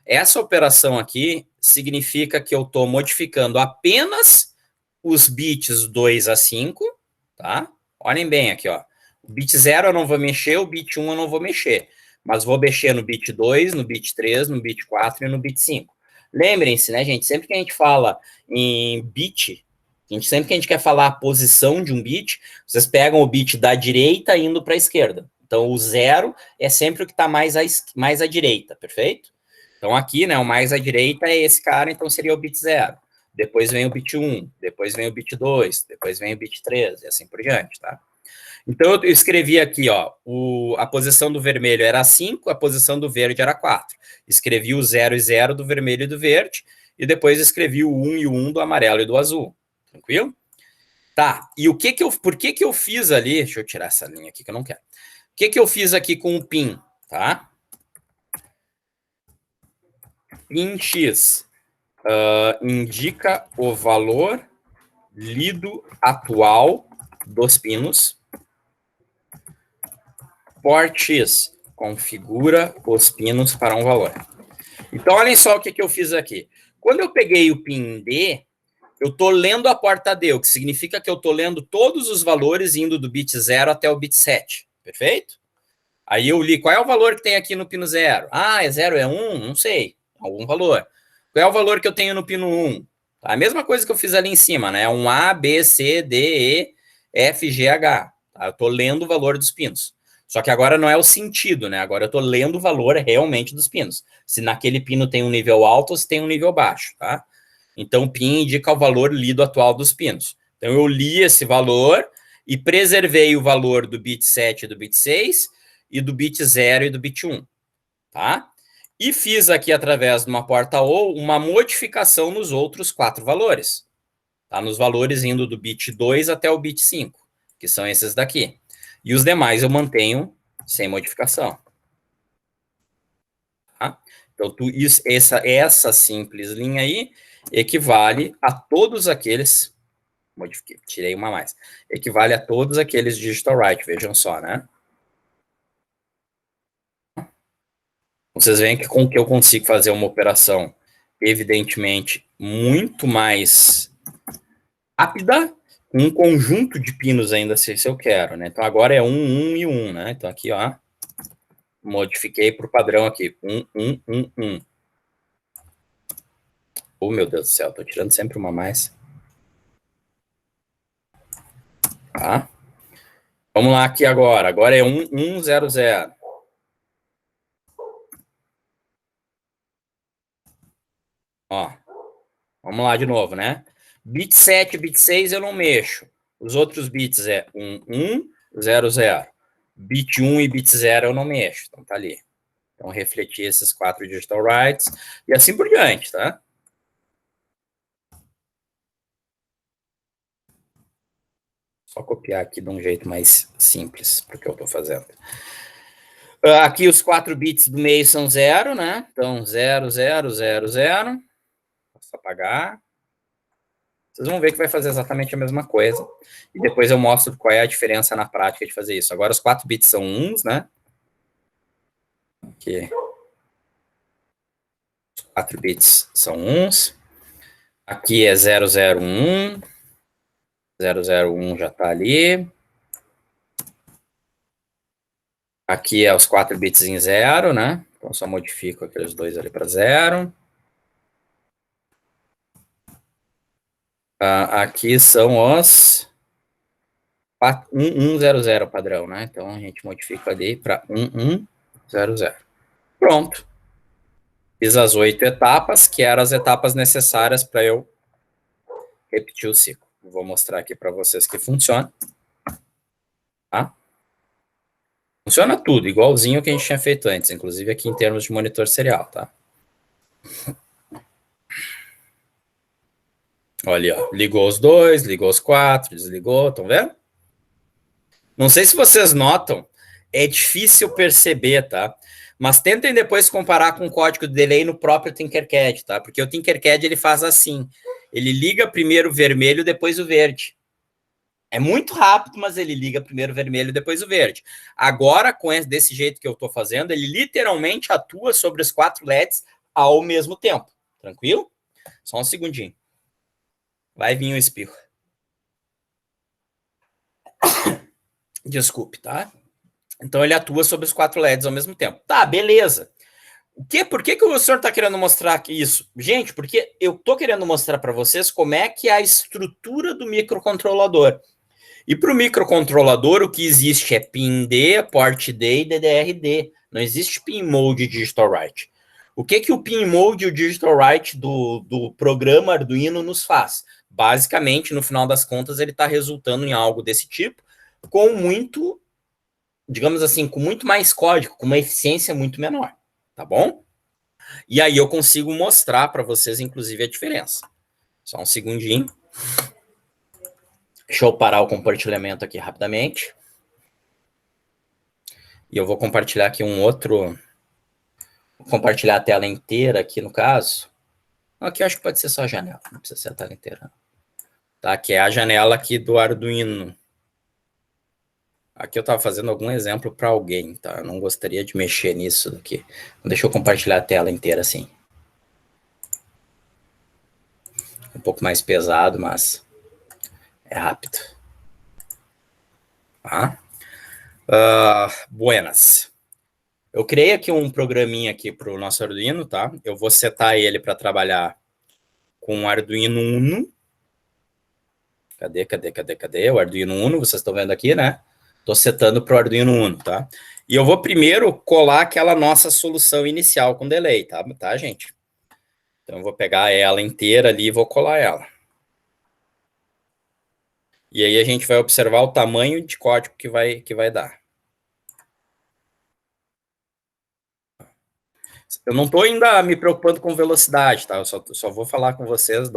Essa operação aqui significa que eu estou modificando apenas os bits 2 a 5, tá? Olhem bem aqui, ó. O bit 0 eu não vou mexer, o bit 1 eu não vou mexer. Mas vou mexer no bit 2, no bit 3, no bit 4 e no bit 5. Lembrem-se, né, gente? Sempre que a gente fala em bit, sempre que a gente quer falar a posição de um bit, vocês pegam o bit da direita indo para a esquerda. Então, o 0 é sempre o que está mais à direita, perfeito? Então, aqui, né, o mais à direita é esse cara, então seria o bit 0. Depois vem o bit 1, depois vem o bit 2, depois vem o bit 3, e assim por diante, tá? Então, eu escrevi aqui, ó, a posição do vermelho era 5, a posição do verde era 4. Escrevi o 0 e 0 do vermelho e do verde, e depois escrevi o 1 e o 1 do amarelo e do azul. Tranquilo? Tá, e por que eu fiz ali, deixa eu tirar essa linha aqui que eu não quero. O que eu fiz aqui com o pin, tá? Pin X indica o valor lido atual dos pinos. Port X configura os pinos para um valor. Então, olhem só o que eu fiz aqui. Quando eu peguei o pin D, eu estou lendo a porta D, o que significa que eu estou lendo todos os valores indo do bit 0 até o bit 7. Perfeito? Aí eu li, qual é o valor que tem aqui no pino 0? Ah, é 0, é 1? Não sei. Algum valor. Qual é o valor que eu tenho no pino 1? A mesma coisa que eu fiz ali em cima, né? Um A, B, C, D, E, F, G, H. Tá? Eu estou lendo o valor dos pinos. Só que agora não é o sentido, né? Agora eu estou lendo o valor realmente dos pinos. Se naquele pino tem um nível alto ou se tem um nível baixo, tá? Então, PIN indica o valor lido atual dos pinos. Então, eu li esse valor e preservei o valor do bit 7 e do bit 6 e do bit 0 e do bit 1, tá? E fiz aqui, através de uma porta OR, uma modificação nos outros 4 valores. Tá? Nos valores indo do bit 2 até o bit 5, que são esses daqui. E os demais eu mantenho sem modificação. Tá? Então, essa simples linha aí equivale a todos aqueles... Modifiquei, tirei uma a mais. Equivale a todos aqueles digital write, vejam só, né? Vocês veem que com que eu consigo fazer uma operação, evidentemente, muito mais rápida, um conjunto de pinos ainda, se eu quero, né? Então, agora é 1, 1 e 1, né? Então, aqui, ó, modifiquei para o padrão aqui, 1, 1, 1, 1. Oh, meu Deus do céu, tô tirando sempre uma a mais. Tá? Vamos lá aqui agora. Agora é 1, 1, 0, 0. Ó, vamos lá de novo, né? Bit 7 e bit 6 eu não mexo. Os outros bits é 1, 1, 0, 0. Bit 1 e bit 0 eu não mexo. Então tá ali. Então refletir esses 4 digital writes e assim por diante, tá? Só copiar aqui de um jeito mais simples para o que eu estou fazendo. Aqui os 4 bits do meio são 0, né? Então 0, 0, 0, 0. Posso apagar. Vocês vão ver que vai fazer exatamente a mesma coisa. E depois eu mostro qual é a diferença na prática de fazer isso. Agora os 4 bits são 1s, né? Aqui. Os 4 bits são 1s. Aqui é 001. 001 já está ali. Aqui é os 4 bits em 0, né? Então só modifico aqueles dois ali para 0. Aqui são os 1100 padrão, né? Então a gente modifica ali para 1100. Pronto. Fiz as 8 etapas, que eram as etapas necessárias para eu repetir o ciclo. Vou mostrar aqui para vocês que funciona. Tá? Funciona tudo, igualzinho que a gente tinha feito antes, inclusive aqui em termos de monitor serial, tá? Olha, ó, ligou os dois, ligou os 4, desligou, estão vendo? Não sei se vocês notam, é difícil perceber, tá? Mas tentem depois comparar com o código de delay no próprio Tinkercad, tá? Porque o Tinkercad ele faz assim, ele liga primeiro o vermelho, depois o verde. É muito rápido, mas ele liga primeiro o vermelho, depois o verde. Agora, desse jeito que eu estou fazendo, ele literalmente atua sobre os 4 LEDs ao mesmo tempo. Tranquilo? Só um segundinho. Vai vir um espirro. Desculpe, tá? Então ele atua sobre os 4 LEDs ao mesmo tempo. Tá, beleza. Por que o senhor está querendo mostrar aqui isso? Gente, porque eu estou querendo mostrar para vocês como é que é a estrutura do microcontrolador. E para o microcontrolador, o que existe é PIN-D, port-D e DDR-D. Não existe PIN-mode digital write. O que o PIN-mode e o digital write do programa Arduino nos faz? Basicamente, no final das contas, ele está resultando em algo desse tipo, com muito, digamos assim, com muito mais código, com uma eficiência muito menor, tá bom? E aí eu consigo mostrar para vocês, inclusive, a diferença. Só um segundinho. Deixa eu parar o compartilhamento aqui rapidamente. E eu vou compartilhar aqui um outro... Vou compartilhar a tela inteira aqui, no caso. Aqui eu acho que pode ser só a janela, não precisa ser a tela inteira. Tá, que é a janela aqui do Arduino. Aqui eu estava fazendo algum exemplo para alguém, tá? Eu não gostaria de mexer nisso aqui. Deixa eu compartilhar a tela inteira assim. Um pouco mais pesado, mas é rápido. Tá? Buenas. Eu criei aqui um programinha aqui para o nosso Arduino, tá? Eu vou setar ele para trabalhar com o Arduino Uno. Cadê? O Arduino Uno, vocês estão vendo aqui, né? Estou setando para o Arduino Uno, tá? E eu vou primeiro colar aquela nossa solução inicial com delay, tá, gente? Então, eu vou pegar ela inteira ali e vou colar ela. E aí a gente vai observar o tamanho de código que vai dar. Eu não estou ainda me preocupando com velocidade, tá? Eu só vou falar com vocês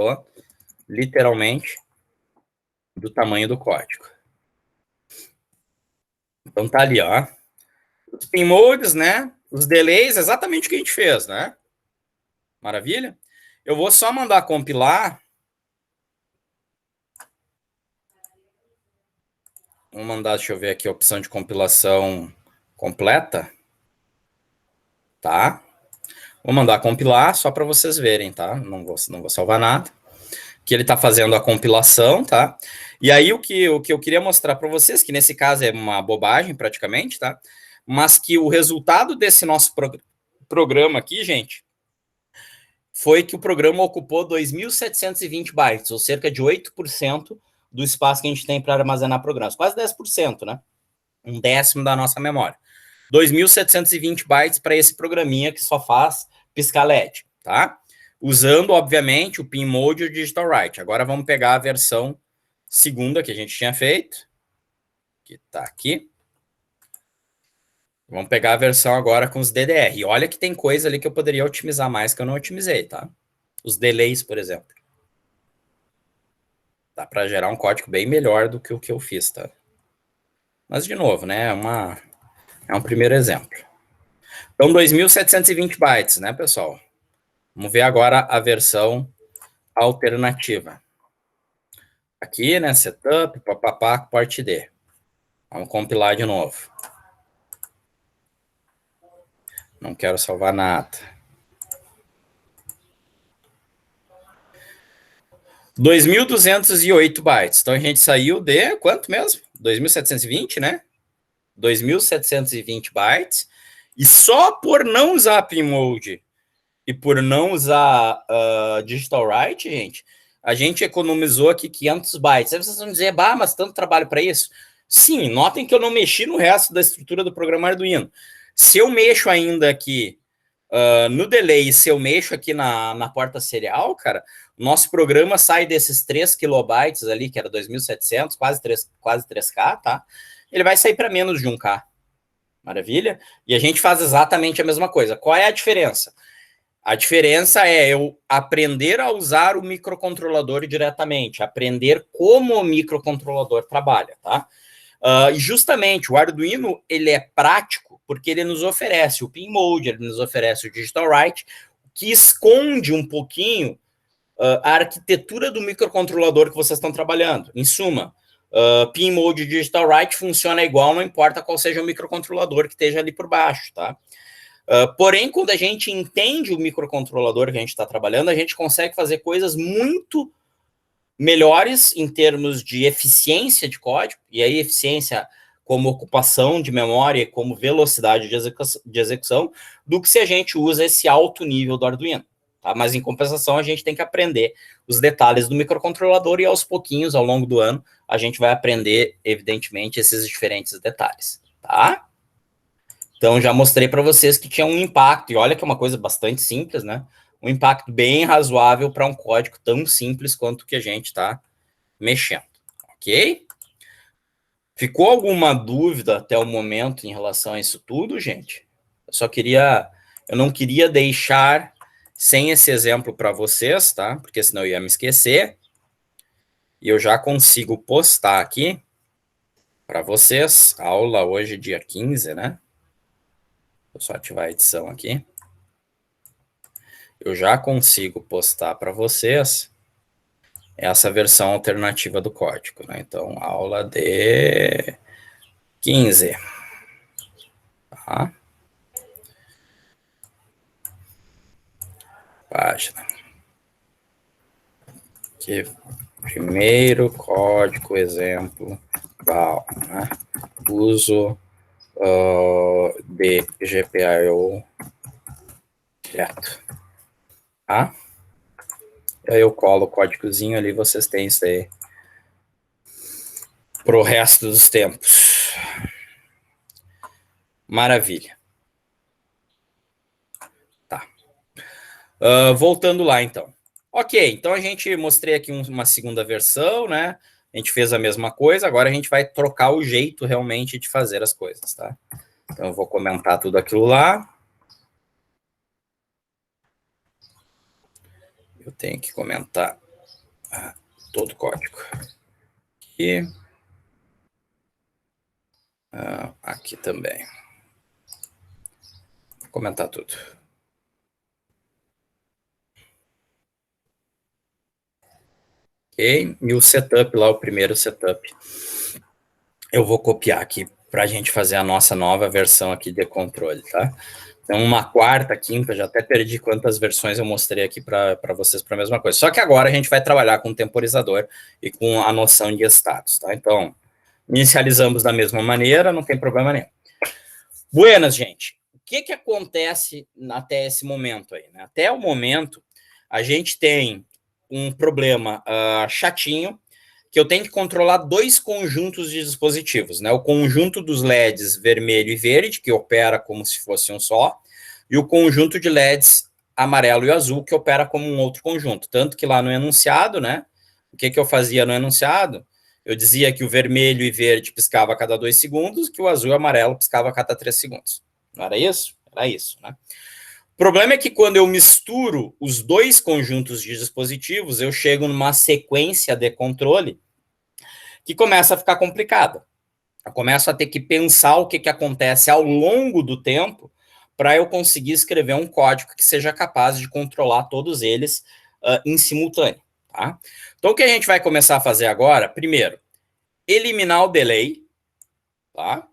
literalmente, do tamanho do código. Então tá ali, ó. Os pin modes, né? Os delays, exatamente o que a gente fez, né? Maravilha? Eu vou só mandar compilar. Vamos mandar, deixa eu ver aqui a opção de compilação completa. Tá? Vou mandar compilar só para vocês verem, tá? Não vou salvar nada. Que ele está fazendo a compilação, tá? E aí o que eu queria mostrar para vocês, que nesse caso é uma bobagem praticamente, tá? Mas que o resultado desse nosso programa aqui, gente, foi que o programa ocupou 2.720 bytes, ou cerca de 8% do espaço que a gente tem para armazenar programas. Quase 10%, né? Um décimo da nossa memória. 2.720 bytes para esse programinha que só faz piscar LED, tá? Usando, obviamente, o pin mode e o digital write. Agora vamos pegar a versão segunda que a gente tinha feito, que está aqui. Vamos pegar a versão agora com os DDR. E olha que tem coisa ali que eu poderia otimizar mais que eu não otimizei, tá? Os delays, por exemplo. Dá para gerar um código bem melhor do que o que eu fiz, tá? Mas, de novo, né? É um primeiro exemplo. Então, 2.720 bytes, né, pessoal? Vamos ver agora a versão alternativa. Aqui, né, setup, papapá, port D. Vamos compilar de novo. Não quero salvar nada. 2.208 bytes. Então a gente saiu de quanto mesmo? 2.720, né? 2.720 bytes. E só por não usar PinMode e por não usar Digital Write, gente, a gente economizou aqui 500 bytes. Aí vocês vão dizer, bah, mas tanto trabalho para isso? Sim, notem que eu não mexi no resto da estrutura do programa Arduino. Se eu mexo ainda aqui no delay, se eu mexo aqui na porta serial, cara, o nosso programa sai desses 3 kilobytes ali, que era 2.700, quase 3K, tá? Ele vai sair para menos de 1K. Maravilha? E a gente faz exatamente a mesma coisa. Qual é a diferença? A diferença é eu aprender a usar o microcontrolador diretamente, aprender como o microcontrolador trabalha, tá? E justamente o Arduino, ele é prático porque ele nos oferece o pin mode, ele nos oferece o digital write, que esconde um pouquinho a arquitetura do microcontrolador que vocês estão trabalhando. Em suma, pin mode e digital write funciona igual, não importa qual seja o microcontrolador que esteja ali por baixo, tá? Porém, quando a gente entende o microcontrolador que a gente está trabalhando, a gente consegue fazer coisas muito melhores em termos de eficiência de código, e aí eficiência como ocupação de memória, como velocidade de execução, do que se a gente usa esse alto nível do Arduino. Tá? Mas, em compensação, a gente tem que aprender os detalhes do microcontrolador e, aos pouquinhos, ao longo do ano, a gente vai aprender, evidentemente, esses diferentes detalhes. Tá? Então, já mostrei para vocês que tinha um impacto, e olha que é uma coisa bastante simples, né? Um impacto bem razoável para um código tão simples quanto o que a gente está mexendo, ok? Ficou alguma dúvida até o momento em relação a isso tudo, gente? Eu não queria deixar sem esse exemplo para vocês, tá? Porque senão eu ia me esquecer. E eu já consigo postar aqui para vocês, aula hoje, dia 15, né? Vou só ativar a edição aqui. Eu já consigo postar para vocês essa versão alternativa do código, né? Então, aula de 15. Tá? Página. Aqui, primeiro código, exemplo, val, né? Uso de GPIO direto. Tá? Aí eu colo o códigozinho ali, vocês têm isso aí pro resto dos tempos. Maravilha. Tá. Voltando lá, então. Ok, então a gente mostrei aqui uma segunda versão, né? a gente fez a mesma coisa, agora a gente vai trocar o jeito realmente de fazer as coisas, tá? Então eu vou comentar tudo aquilo lá. Eu tenho que comentar todo o código. Aqui. Aqui também. Vou comentar tudo. Ok, e o setup lá, o primeiro setup. Eu vou copiar aqui para a gente fazer a nossa nova versão aqui de controle, tá? Então, uma quarta, quinta, já até perdi quantas versões eu mostrei aqui para vocês para a mesma coisa. Só que agora a gente vai trabalhar com o temporizador e com a noção de estados, tá? Então, inicializamos da mesma maneira, não tem problema nenhum. Buenas, gente. O que acontece até esse momento aí, né? Até o momento, a gente tem um problema chatinho, que eu tenho que controlar dois conjuntos de dispositivos, né? O conjunto dos LEDs vermelho e verde, que opera como se fosse um só, e o conjunto de LEDs amarelo e azul, que opera como um outro conjunto. Tanto que lá no enunciado, né? O que eu fazia no enunciado? Eu dizia que o vermelho e verde piscava a cada 2 segundos, que o azul e o amarelo piscava a cada 3 segundos. Não era isso? Era isso, né? O problema é que quando eu misturo os dois conjuntos de dispositivos, eu chego numa sequência de controle que começa a ficar complicada. Eu começo a ter que pensar o que acontece ao longo do tempo para eu conseguir escrever um código que seja capaz de controlar todos eles em simultâneo. Tá? Então, o que a gente vai começar a fazer agora? Primeiro, eliminar o delay. Tá?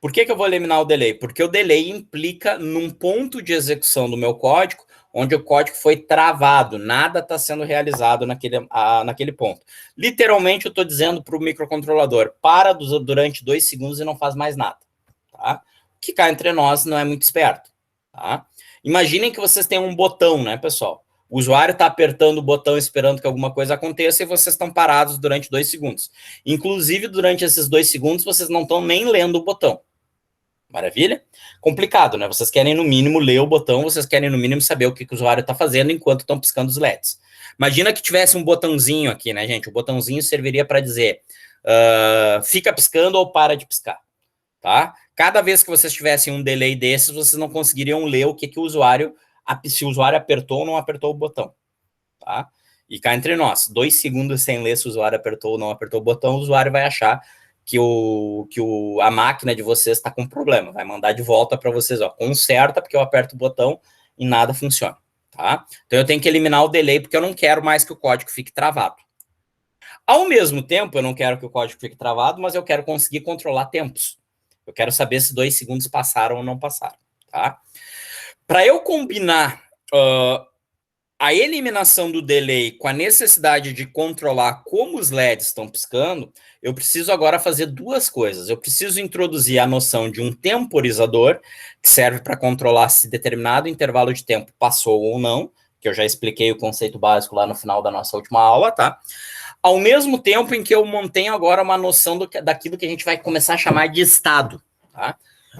Por que eu vou eliminar o delay? Porque o delay implica num ponto de execução do meu código onde o código foi travado, nada está sendo realizado naquele ponto. Literalmente, eu estou dizendo para o microcontrolador, para durante 2 segundos e não faz mais nada. Tá? O que cá entre nós não é muito esperto. Tá? Imaginem que vocês têm um botão, né, pessoal? O usuário está apertando o botão esperando que alguma coisa aconteça e vocês estão parados durante 2 segundos. Inclusive, durante esses 2 segundos, vocês não estão nem lendo o botão. Maravilha? Complicado, né? Vocês querem, no mínimo, ler o botão, vocês querem, no mínimo, saber o que o usuário está fazendo enquanto estão piscando os LEDs. Imagina que tivesse um botãozinho aqui, né, gente? O botãozinho serviria para dizer fica piscando ou para de piscar, tá? Cada vez que vocês tivessem um delay desses, vocês não conseguiriam ler o que o usuário, se o usuário apertou ou não apertou o botão, tá? E cá entre nós, 2 segundos sem ler se o usuário apertou ou não apertou o botão, o usuário vai achar que a máquina de vocês está com problema, vai mandar de volta para vocês, ó, conserta, porque eu aperto o botão e nada funciona, tá? Então eu tenho que eliminar o delay, porque eu não quero mais que o código fique travado. Ao mesmo tempo, eu não quero que o código fique travado, mas eu quero conseguir controlar tempos. Eu quero saber se 2 segundos passaram ou não passaram, tá? Para eu combinar a eliminação do delay com a necessidade de controlar como os LEDs estão piscando, eu preciso agora fazer 2 coisas. Eu preciso introduzir a noção de um temporizador, que serve para controlar se determinado intervalo de tempo passou ou não, que eu já expliquei o conceito básico lá no final da nossa última aula, tá? Ao mesmo tempo em que eu mantenho agora uma noção daquilo que a gente vai começar a chamar de estado, tá?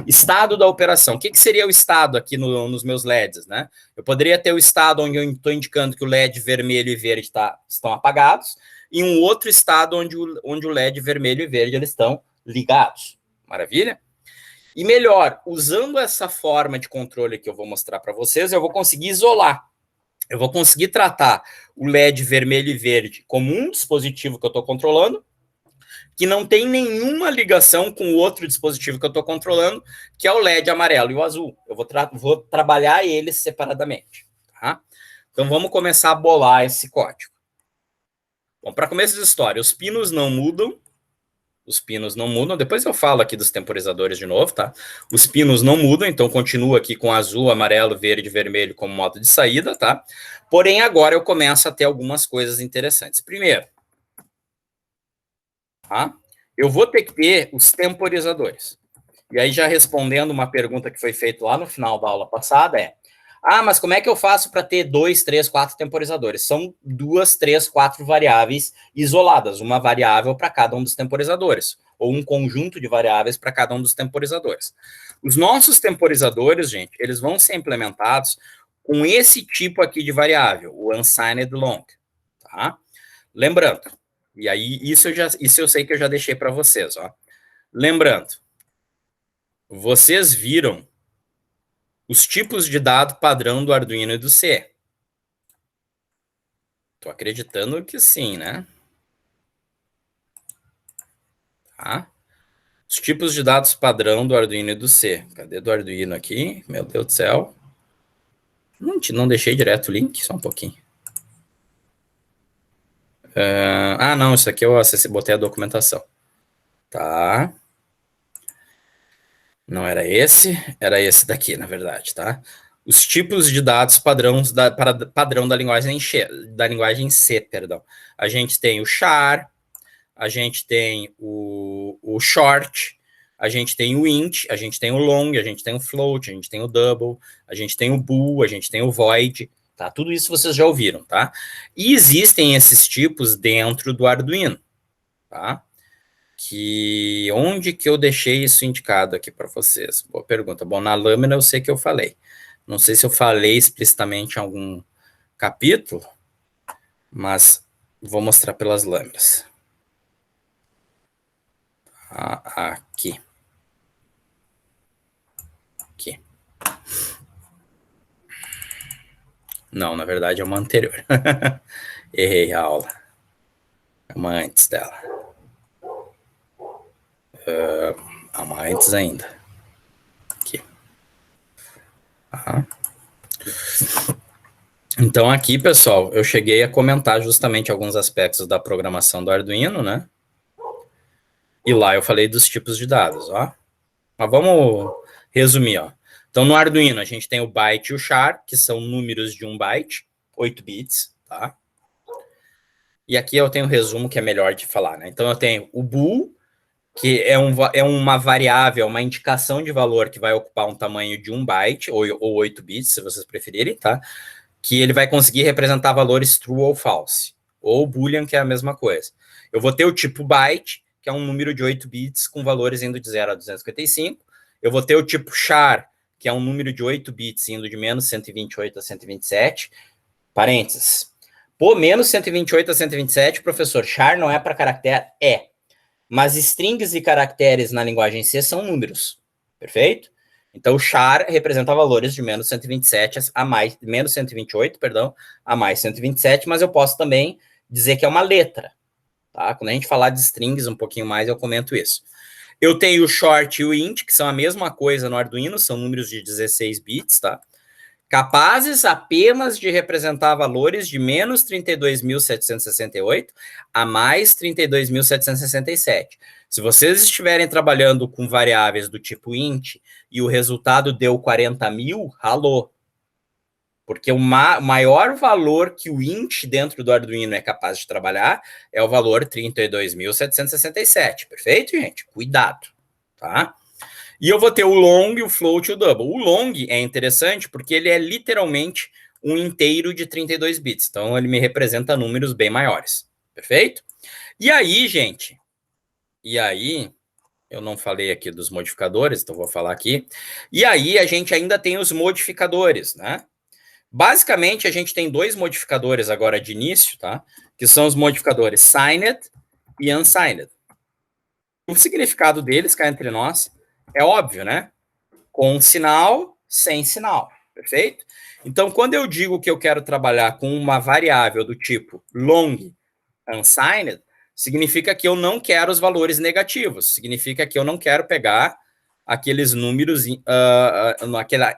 Estado da operação. O que seria o estado aqui nos meus LEDs, né? Eu poderia ter o estado onde eu estou indicando que o LED vermelho e verde estão apagados, e um outro estado onde o LED vermelho e verde eles estão ligados. Maravilha? E melhor, usando essa forma de controle que eu vou mostrar para vocês, eu vou conseguir isolar. Eu vou conseguir tratar o LED vermelho e verde como um dispositivo que eu estou controlando, que não tem nenhuma ligação com o outro dispositivo que eu estou controlando, que é o LED amarelo e o azul. Eu vou trabalhar eles separadamente. Tá? Então, vamos começar a bolar esse código. Bom, para começo de história, os pinos não mudam. Os pinos não mudam. Depois eu falo aqui dos temporizadores de novo, tá? Os pinos não mudam, então continua aqui com azul, amarelo, verde, vermelho como modo de saída, tá? Porém, agora eu começo a ter algumas coisas interessantes. Primeiro, tá? Eu vou ter que ter os temporizadores. E aí, já respondendo uma pergunta que foi feita lá no final da aula passada, mas como é que eu faço para ter 2, 3, 4 temporizadores? São 2, 3, 4 variáveis isoladas, uma variável para cada um dos temporizadores, ou um conjunto de variáveis para cada um dos temporizadores. Os nossos temporizadores, gente, eles vão ser implementados com esse tipo aqui de variável, o unsigned long, tá? Lembrando, E aí, isso eu sei que eu já deixei para vocês, ó. Lembrando, vocês viram os tipos de dado padrão do Arduino e do C. Tô acreditando que sim, né? Tá? Os tipos de dados padrão do Arduino e do C. Cadê do Arduino aqui? Meu Deus do céu. Não deixei direto o link, só um pouquinho. Não, isso aqui eu acessei, botei a documentação. Tá. Não era esse daqui, na verdade, tá? Os tipos de dados padrão da linguagem C, perdão. A gente tem o char, a gente tem o short, a gente tem o int, a gente tem o long, a gente tem o float, a gente tem o double, a gente tem o bool, a gente tem o void, tá? Tudo isso vocês já ouviram, tá? E existem esses tipos dentro do Arduino, tá? Que onde que eu deixei isso indicado aqui para vocês? Boa pergunta. Bom, na lâmina eu sei que eu falei. Não sei se eu falei explicitamente em algum capítulo, mas vou mostrar pelas lâminas. Aqui. Aqui. Não, na verdade é uma anterior. Errei a aula. É uma antes dela. Uma antes ainda. Aqui. Então aqui, pessoal, eu cheguei a comentar justamente alguns aspectos da programação do Arduino, né? E lá eu falei dos tipos de dados, ó. Mas vamos resumir, ó. Então no Arduino a gente tem o byte e o char, que são números de 1 byte, 8 bits, tá? E aqui eu tenho um resumo que é melhor de falar, né? Então eu tenho o bool, que é uma variável, uma indicação de valor que vai ocupar um tamanho de 1 byte, ou 8 bits, se vocês preferirem, tá? Que ele vai conseguir representar valores true ou false, ou boolean, que é a mesma coisa. Eu vou ter o tipo byte, que é um número de 8 bits com valores indo de 0 a 255. Eu vou ter o tipo char, que é um número de 8 bits indo de menos 128 a 127. Parênteses. Pô, menos 128 a 127, professor, char não é para caractere? É. Mas strings e caracteres na linguagem C são números. Perfeito? Então, o char representa valores de menos 127 a mais, menos 128, perdão, a mais 127, mas eu posso também dizer que é uma letra. Tá? Quando a gente falar de strings um pouquinho mais, eu comento isso. Eu tenho o short e o int, que são a mesma coisa no Arduino, são números de 16 bits, tá? Capazes apenas de representar valores de menos 32.768 a mais 32.767. Se vocês estiverem trabalhando com variáveis do tipo int e o resultado deu 40.000, ralou. Porque o maior valor que o int dentro do Arduino é capaz de trabalhar é o valor 32.767. Perfeito, gente? Cuidado, tá? E eu vou ter o long, o float e o double. O long é interessante porque ele é literalmente um inteiro de 32 bits. Então, ele me representa números bem maiores. Perfeito? E aí, gente, eu não falei aqui dos modificadores, então vou falar aqui. E aí, a gente ainda tem os modificadores, né? Basicamente, a gente tem dois modificadores agora de início, tá? Que são os modificadores signed e unsigned. O significado deles, cá entre nós, é óbvio, né? Com sinal, sem sinal, perfeito? Então, quando eu digo que eu quero trabalhar com uma variável do tipo long unsigned, significa que eu não quero os valores negativos, significa que eu não quero pegar aqueles números,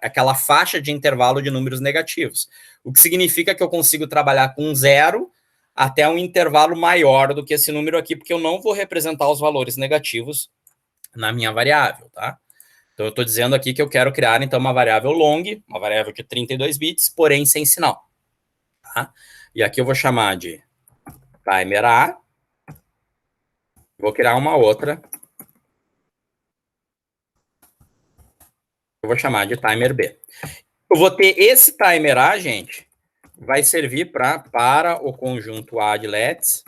aquela faixa de intervalo de números negativos, o que significa que eu consigo trabalhar com 0 até um intervalo maior do que esse número aqui, porque eu não vou representar os valores negativos na minha variável, tá? Então, eu estou dizendo aqui que eu quero criar, então, uma variável long, uma variável de 32 bits, porém sem sinal. Tá? E aqui eu vou chamar de timer A. Vou criar uma outra. Eu vou chamar de timer B. Eu vou ter esse timer A, gente, vai servir para o conjunto A de LEDs.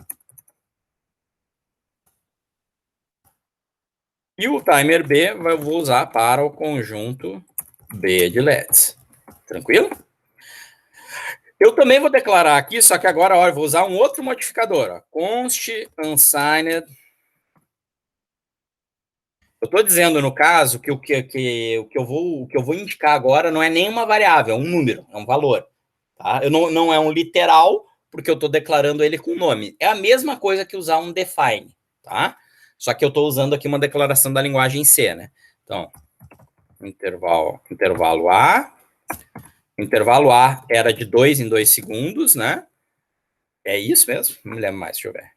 E o timer B eu vou usar para o conjunto B de LEDs. Tranquilo? Eu também vou declarar aqui, só que agora, ó, eu vou usar um outro modificador, ó, const unsigned. Eu estou dizendo, no caso, que o que eu vou indicar agora não é nenhuma variável, é um número, é um valor. Tá? Não é um literal, porque eu estou declarando ele com nome. É a mesma coisa que usar um define, tá? Só que eu estou usando aqui uma declaração da linguagem C, né? Então, intervalo A. Intervalo A era de 2 em 2 segundos, né? É isso mesmo? Não me lembro mais, deixa eu ver.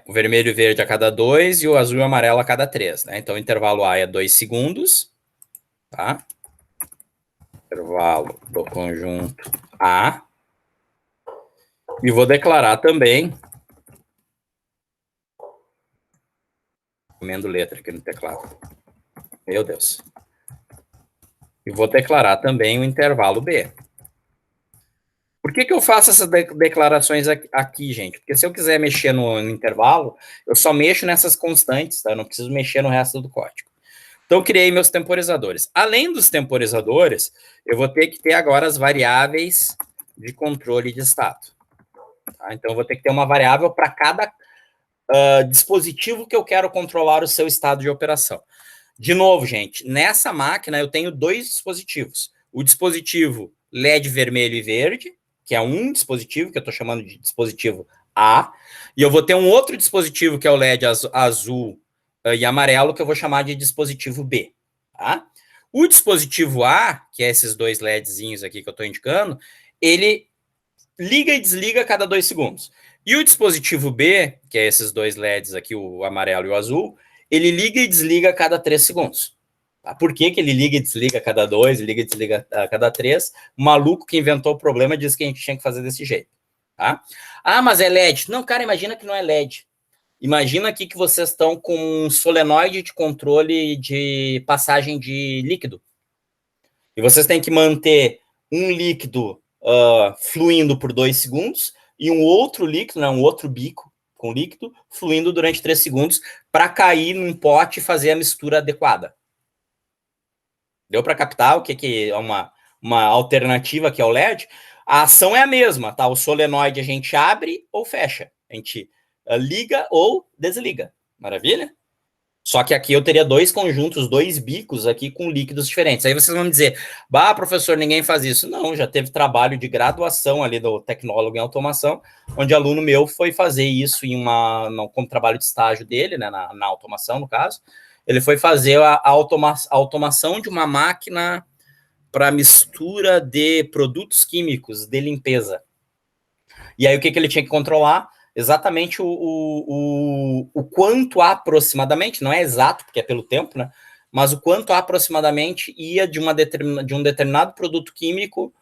O vermelho e verde a cada 2 e o azul e o amarelo a cada 3, né? Então, o intervalo A é 2 segundos, tá? Intervalo do conjunto A. E vou declarar também... Comendo letra aqui no teclado. Meu Deus. E vou declarar também o intervalo B. Por que eu faço essas declarações aqui, gente? Porque se eu quiser mexer no intervalo, eu só mexo nessas constantes, tá? Eu não preciso mexer no resto do código. Então, eu criei meus temporizadores. Além dos temporizadores, eu vou ter que ter agora as variáveis de controle de estado. Tá? Então, eu vou ter que ter uma variável para cada dispositivo que eu quero controlar o seu estado de operação. De novo, gente, nessa máquina eu tenho 2 dispositivos. O dispositivo LED vermelho e verde, que é um dispositivo que eu estou chamando de dispositivo A, e eu vou ter um outro dispositivo que é o LED azul e amarelo, que eu vou chamar de dispositivo B. Tá? O dispositivo A, que é esses 2 LEDzinhos aqui que eu estou indicando, ele liga e desliga a cada 2 segundos. E o dispositivo B, que é esses 2 LEDs aqui, o amarelo e o azul, ele liga e desliga a cada 3 segundos. Tá? Por que ele liga e desliga a cada 2, liga e desliga a cada 3? O maluco que inventou o problema disse que a gente tinha que fazer desse jeito. Tá? Ah, mas é LED. Não, cara, imagina que não é LED. Imagina aqui que vocês estão com um solenoide de controle de passagem de líquido. E vocês têm que manter um líquido fluindo por 2 segundos e um outro líquido, né, um outro bico com líquido, fluindo durante 3 segundos para cair num pote e fazer a mistura adequada. Deu para captar o que é uma alternativa que é o LED? A ação é a mesma, tá? O solenoide a gente abre ou fecha. A gente liga ou desliga. Maravilha? Só que aqui eu teria 2 conjuntos, 2 bicos aqui com líquidos diferentes. Aí vocês vão me dizer, bah, professor, ninguém faz isso. Não, já teve trabalho de graduação ali do tecnólogo em automação, onde aluno meu foi fazer isso como trabalho de estágio dele, né, na automação, no caso. Ele foi fazer a automação de uma máquina para mistura de produtos químicos de limpeza. E aí o que ele tinha que controlar? Exatamente o quanto aproximadamente, não é exato, porque é pelo tempo, né? Mas o quanto aproximadamente ia de um determinado produto químico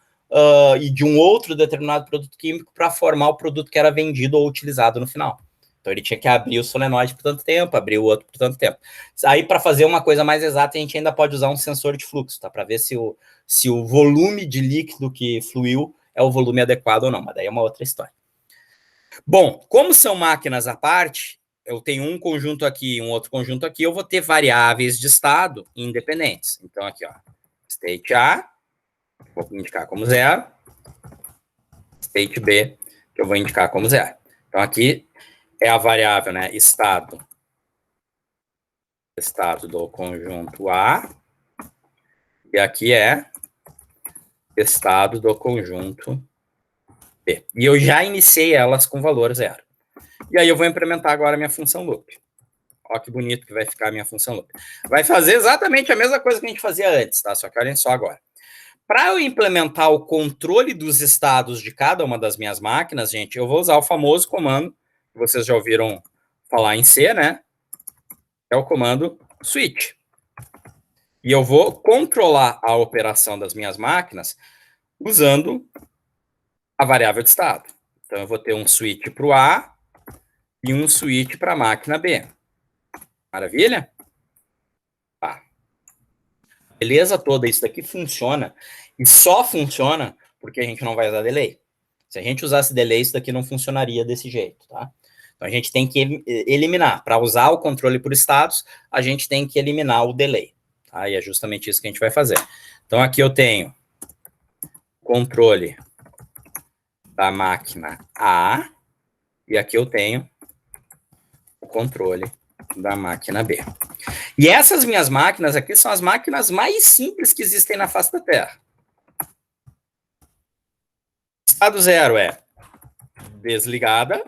e de um outro determinado produto químico para formar o produto que era vendido ou utilizado no final. Então ele tinha que abrir o solenoide por tanto tempo, abrir o outro por tanto tempo. Aí, para fazer uma coisa mais exata, a gente ainda pode usar um sensor de fluxo, tá? Para ver se o volume de líquido que fluiu é o volume adequado ou não, mas daí é uma outra história. Bom, como são máquinas à parte, eu tenho um conjunto aqui, um outro conjunto aqui, eu vou ter variáveis de estado independentes. Então, aqui, ó, state A, vou indicar como 0, state B, que eu vou indicar como 0. Então, aqui é a variável, né, estado do conjunto A, e aqui é estado do conjunto B. E eu já iniciei elas com valor 0. E aí eu vou implementar agora a minha função loop. Olha que bonito que vai ficar a minha função loop. Vai fazer exatamente a mesma coisa que a gente fazia antes, tá? Só que olhem só agora. Para eu implementar o controle dos estados de cada uma das minhas máquinas, gente, eu vou usar o famoso comando que vocês já ouviram falar em C, né? É o comando switch. E eu vou controlar a operação das minhas máquinas usando a variável de estado. Então, eu vou ter um switch para o A e um switch para a máquina B. Maravilha? Tá. Beleza toda, isso daqui funciona. E só funciona porque a gente não vai usar delay. Se a gente usasse delay, isso daqui não funcionaria desse jeito, tá? Então, a gente tem que eliminar. Para usar o controle por estados, a gente tem que eliminar o delay. Tá? E é justamente isso que a gente vai fazer. Então, aqui eu tenho controle da máquina A, e aqui eu tenho o controle da máquina B. E essas minhas máquinas aqui são as máquinas mais simples que existem na face da Terra. Estado 0 é desligada.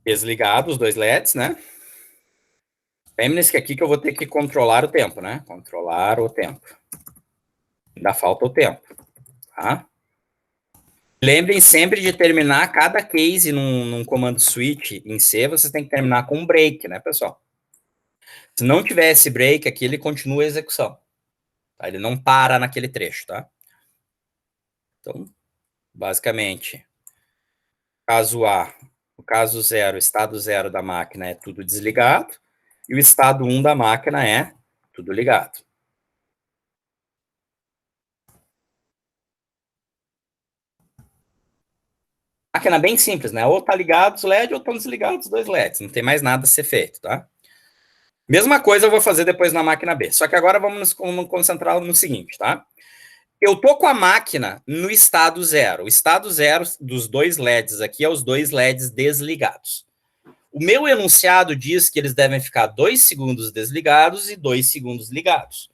Desligado os dois LEDs, né? Lembre-se que aqui que eu vou ter que controlar o tempo, né? Controlar o tempo. Ainda falta o tempo, tá? Lembrem sempre de terminar cada case num comando switch em C, vocês têm que terminar com um break, né, pessoal? Se não tiver esse break aqui, ele continua a execução. Tá? Ele não para naquele trecho, tá? Então, basicamente, caso A, o caso 0, estado 0 da máquina é tudo desligado, e o estado 1 da máquina é tudo ligado. Máquina bem simples, né? Ou tá ligado os LEDs ou estão desligados os dois LEDs. Não tem mais nada a ser feito, tá? Mesma coisa eu vou fazer depois na máquina B. Só que agora vamos nos concentrar no seguinte, tá? Eu tô com a máquina no estado 0. O estado 0 dos dois LEDs aqui é os dois LEDs desligados. O meu enunciado diz que eles devem ficar 2 segundos desligados e 2 segundos ligados.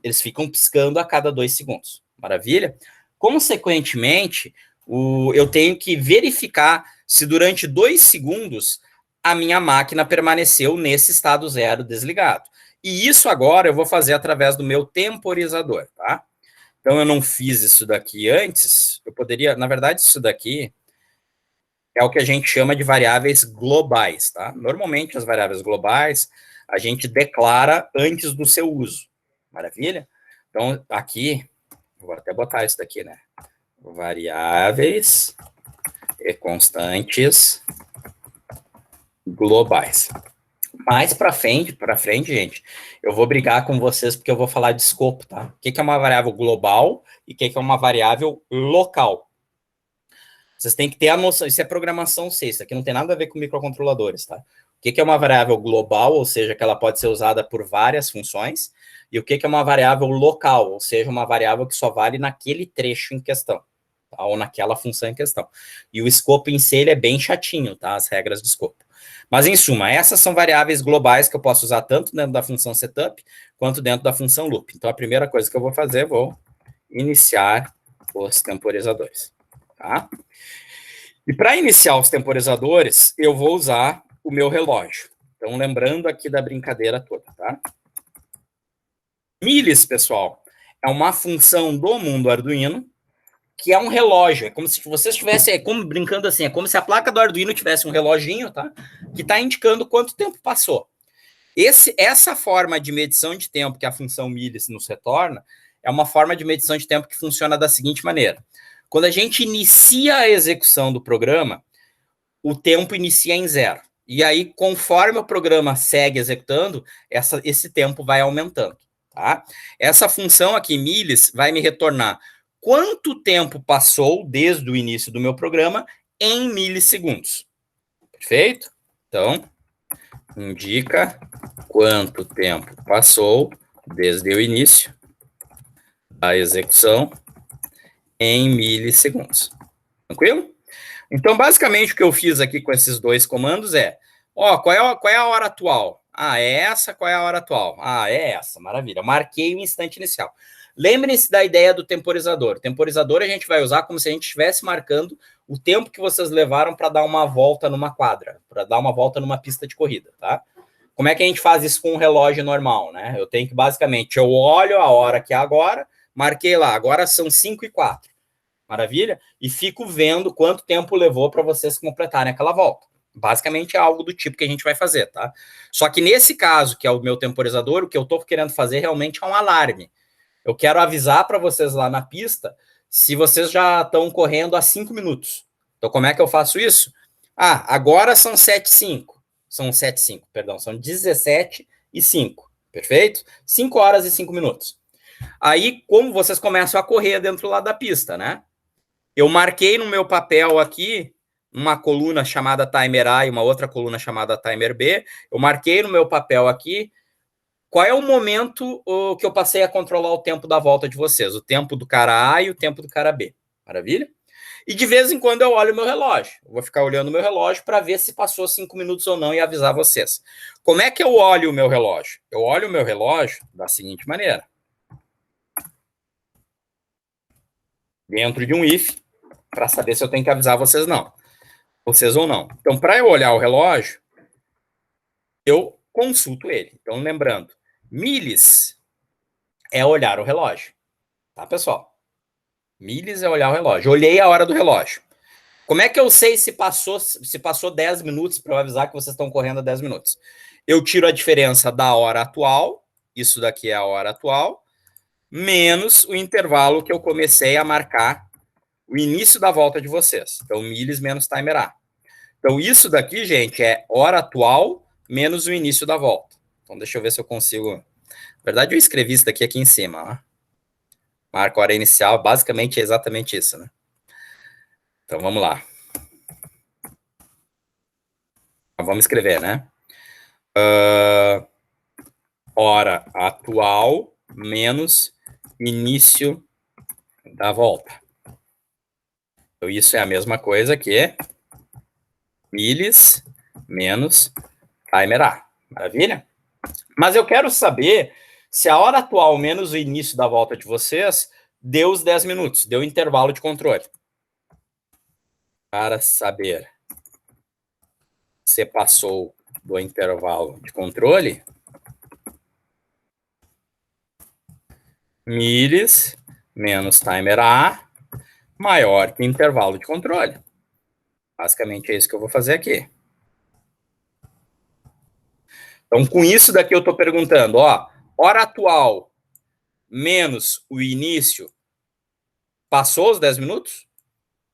Eles ficam piscando a cada 2 segundos. Maravilha? Consequentemente, eu tenho que verificar se durante 2 segundos a minha máquina permaneceu nesse estado 0 desligado. E isso agora eu vou fazer através do meu temporizador, tá? Então eu não fiz isso daqui antes, eu poderia, na verdade isso daqui é o que a gente chama de variáveis globais, tá? Normalmente as variáveis globais a gente declara antes do seu uso, maravilha? Então aqui, vou até botar isso daqui, né? Variáveis e constantes globais. Mais para frente, gente, eu vou brigar com vocês porque eu vou falar de escopo, tá? O que é uma variável global e o que é uma variável local. Vocês têm que ter a noção, isso é programação C, isso aqui não tem nada a ver com microcontroladores, tá? O que é uma variável global, ou seja, que ela pode ser usada por várias funções, e o que é uma variável local, ou seja, uma variável que só vale naquele trecho em questão, tá? Ou naquela função em questão. E o escopo em C, ele é bem chatinho, tá? As regras do escopo. Mas, em suma, essas são variáveis globais que eu posso usar tanto dentro da função setup, quanto dentro da função loop. Então, a primeira coisa que eu vou fazer, vou iniciar os temporizadores, tá? E para iniciar os temporizadores, eu vou usar o meu relógio. Então, lembrando aqui da brincadeira toda, tá? Milis, pessoal, é uma função do mundo Arduino, que é um relógio. É como se vocês tivessem, brincando assim, é como se a placa do Arduino tivesse um reloginho, tá? Que está indicando quanto tempo passou. Essa forma de medição de tempo que a função milis nos retorna é uma forma de medição de tempo que funciona da seguinte maneira. Quando a gente inicia a execução do programa, o tempo inicia em 0. E aí, conforme o programa segue executando, esse tempo vai aumentando. Tá? Essa função aqui, milis, vai me retornar quanto tempo passou desde o início do meu programa em milissegundos. Perfeito? Então, indica quanto tempo passou desde o início da execução em milissegundos. Tranquilo? Então, basicamente, o que eu fiz aqui com esses dois comandos é, qual é a hora atual? Ah, é essa, qual é a hora atual? Ah, é essa, maravilha. Marquei o instante inicial. Lembrem-se da ideia do temporizador. O temporizador a gente vai usar como se a gente estivesse marcando o tempo que vocês levaram para dar uma volta numa quadra, para dar uma volta numa pista de corrida, tá? Como é que a gente faz isso com um relógio normal, né? Eu tenho que, basicamente, eu olho a hora que é agora, marquei lá, agora são 5:04. Maravilha? E fico vendo quanto tempo levou para vocês completarem aquela volta. Basicamente é algo do tipo que a gente vai fazer, tá? Só que nesse caso, que é o meu temporizador, o que eu estou querendo fazer realmente é um alarme. Eu quero avisar para vocês lá na pista se vocês já estão correndo há 5 minutos. Então, como é que eu faço isso? Ah, agora são 7:05. São 7:05, perdão, são 17:05. Perfeito? 5 horas e 5 minutos. Aí, como vocês começam a correr dentro lá da pista, né? Eu marquei no meu papel aqui, uma coluna chamada timer A e uma outra coluna chamada timer B. Eu marquei no meu papel aqui qual é o momento que eu passei a controlar o tempo da volta de vocês, o tempo do cara A e o tempo do cara B. Maravilha? E de vez em quando eu olho o meu relógio. Eu vou ficar olhando o meu relógio para ver se passou 5 minutos ou não e avisar vocês. Como é que eu olho o meu relógio? Eu olho o meu relógio da seguinte maneira. Dentro de um if, para saber se eu tenho que avisar vocês não. Vocês ou não. Então, para eu olhar o relógio, eu consulto ele. Então, lembrando, milis é olhar o relógio. Tá, pessoal? Milis é olhar o relógio. Olhei a hora do relógio. Como é que eu sei se passou 10 minutos para eu avisar que vocês estão correndo a 10 minutos? Eu tiro a diferença da hora atual, isso daqui é a hora atual, menos o intervalo que eu comecei a marcar o início da volta de vocês. Então, milis menos timer A. Então, isso daqui, gente, é hora atual menos o início da volta. Então, deixa eu ver se eu consigo... Na verdade, eu escrevi isso daqui em cima. Ó. Marca a hora inicial, basicamente é exatamente isso, né? Então, vamos lá. Vamos escrever, né? Hora atual menos início da volta. Então, isso é a mesma coisa que milis menos timer A. Maravilha? Mas eu quero saber se a hora atual menos o início da volta de vocês deu os 10 minutos, deu intervalo de controle. Para saber se passou do intervalo de controle, milis menos timer A maior que o intervalo de controle. Basicamente é isso que eu vou fazer aqui. Então, com isso daqui eu estou perguntando, ó, hora atual menos o início, passou os 10 minutos?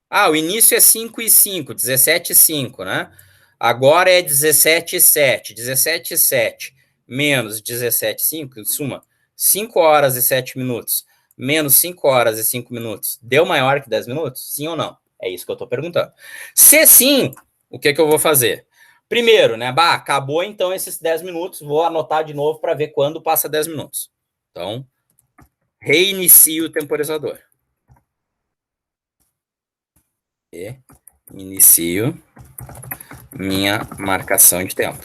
Ah, o início é 5 e 5, 17 e 5, né? Agora é 17 e 7, 17 e 7 menos 17 e 5, em suma, 5 horas e 7 minutos, menos 5 horas e 5 minutos, deu maior que 10 minutos? Sim ou não? É isso que eu estou perguntando. Se sim, o que eu vou fazer? Primeiro, né? Bah, acabou então esses 10 minutos, vou anotar de novo para ver quando passa 10 minutos. Então, reinicio o temporizador. E inicio minha marcação de tempo.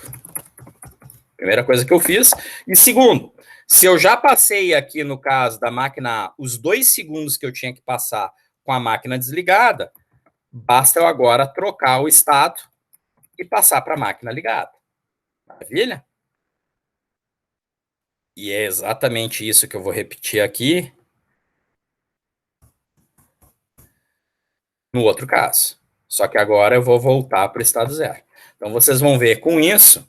Primeira coisa que eu fiz. E segundo, se eu já passei aqui no caso da máquina os 2 segundos que eu tinha que passar com a máquina desligada, basta eu agora trocar o estado e passar para a máquina ligada. Maravilha? E é exatamente isso que eu vou repetir aqui no outro caso. Só que agora eu vou voltar para o estado zero. Então, vocês vão ver com isso,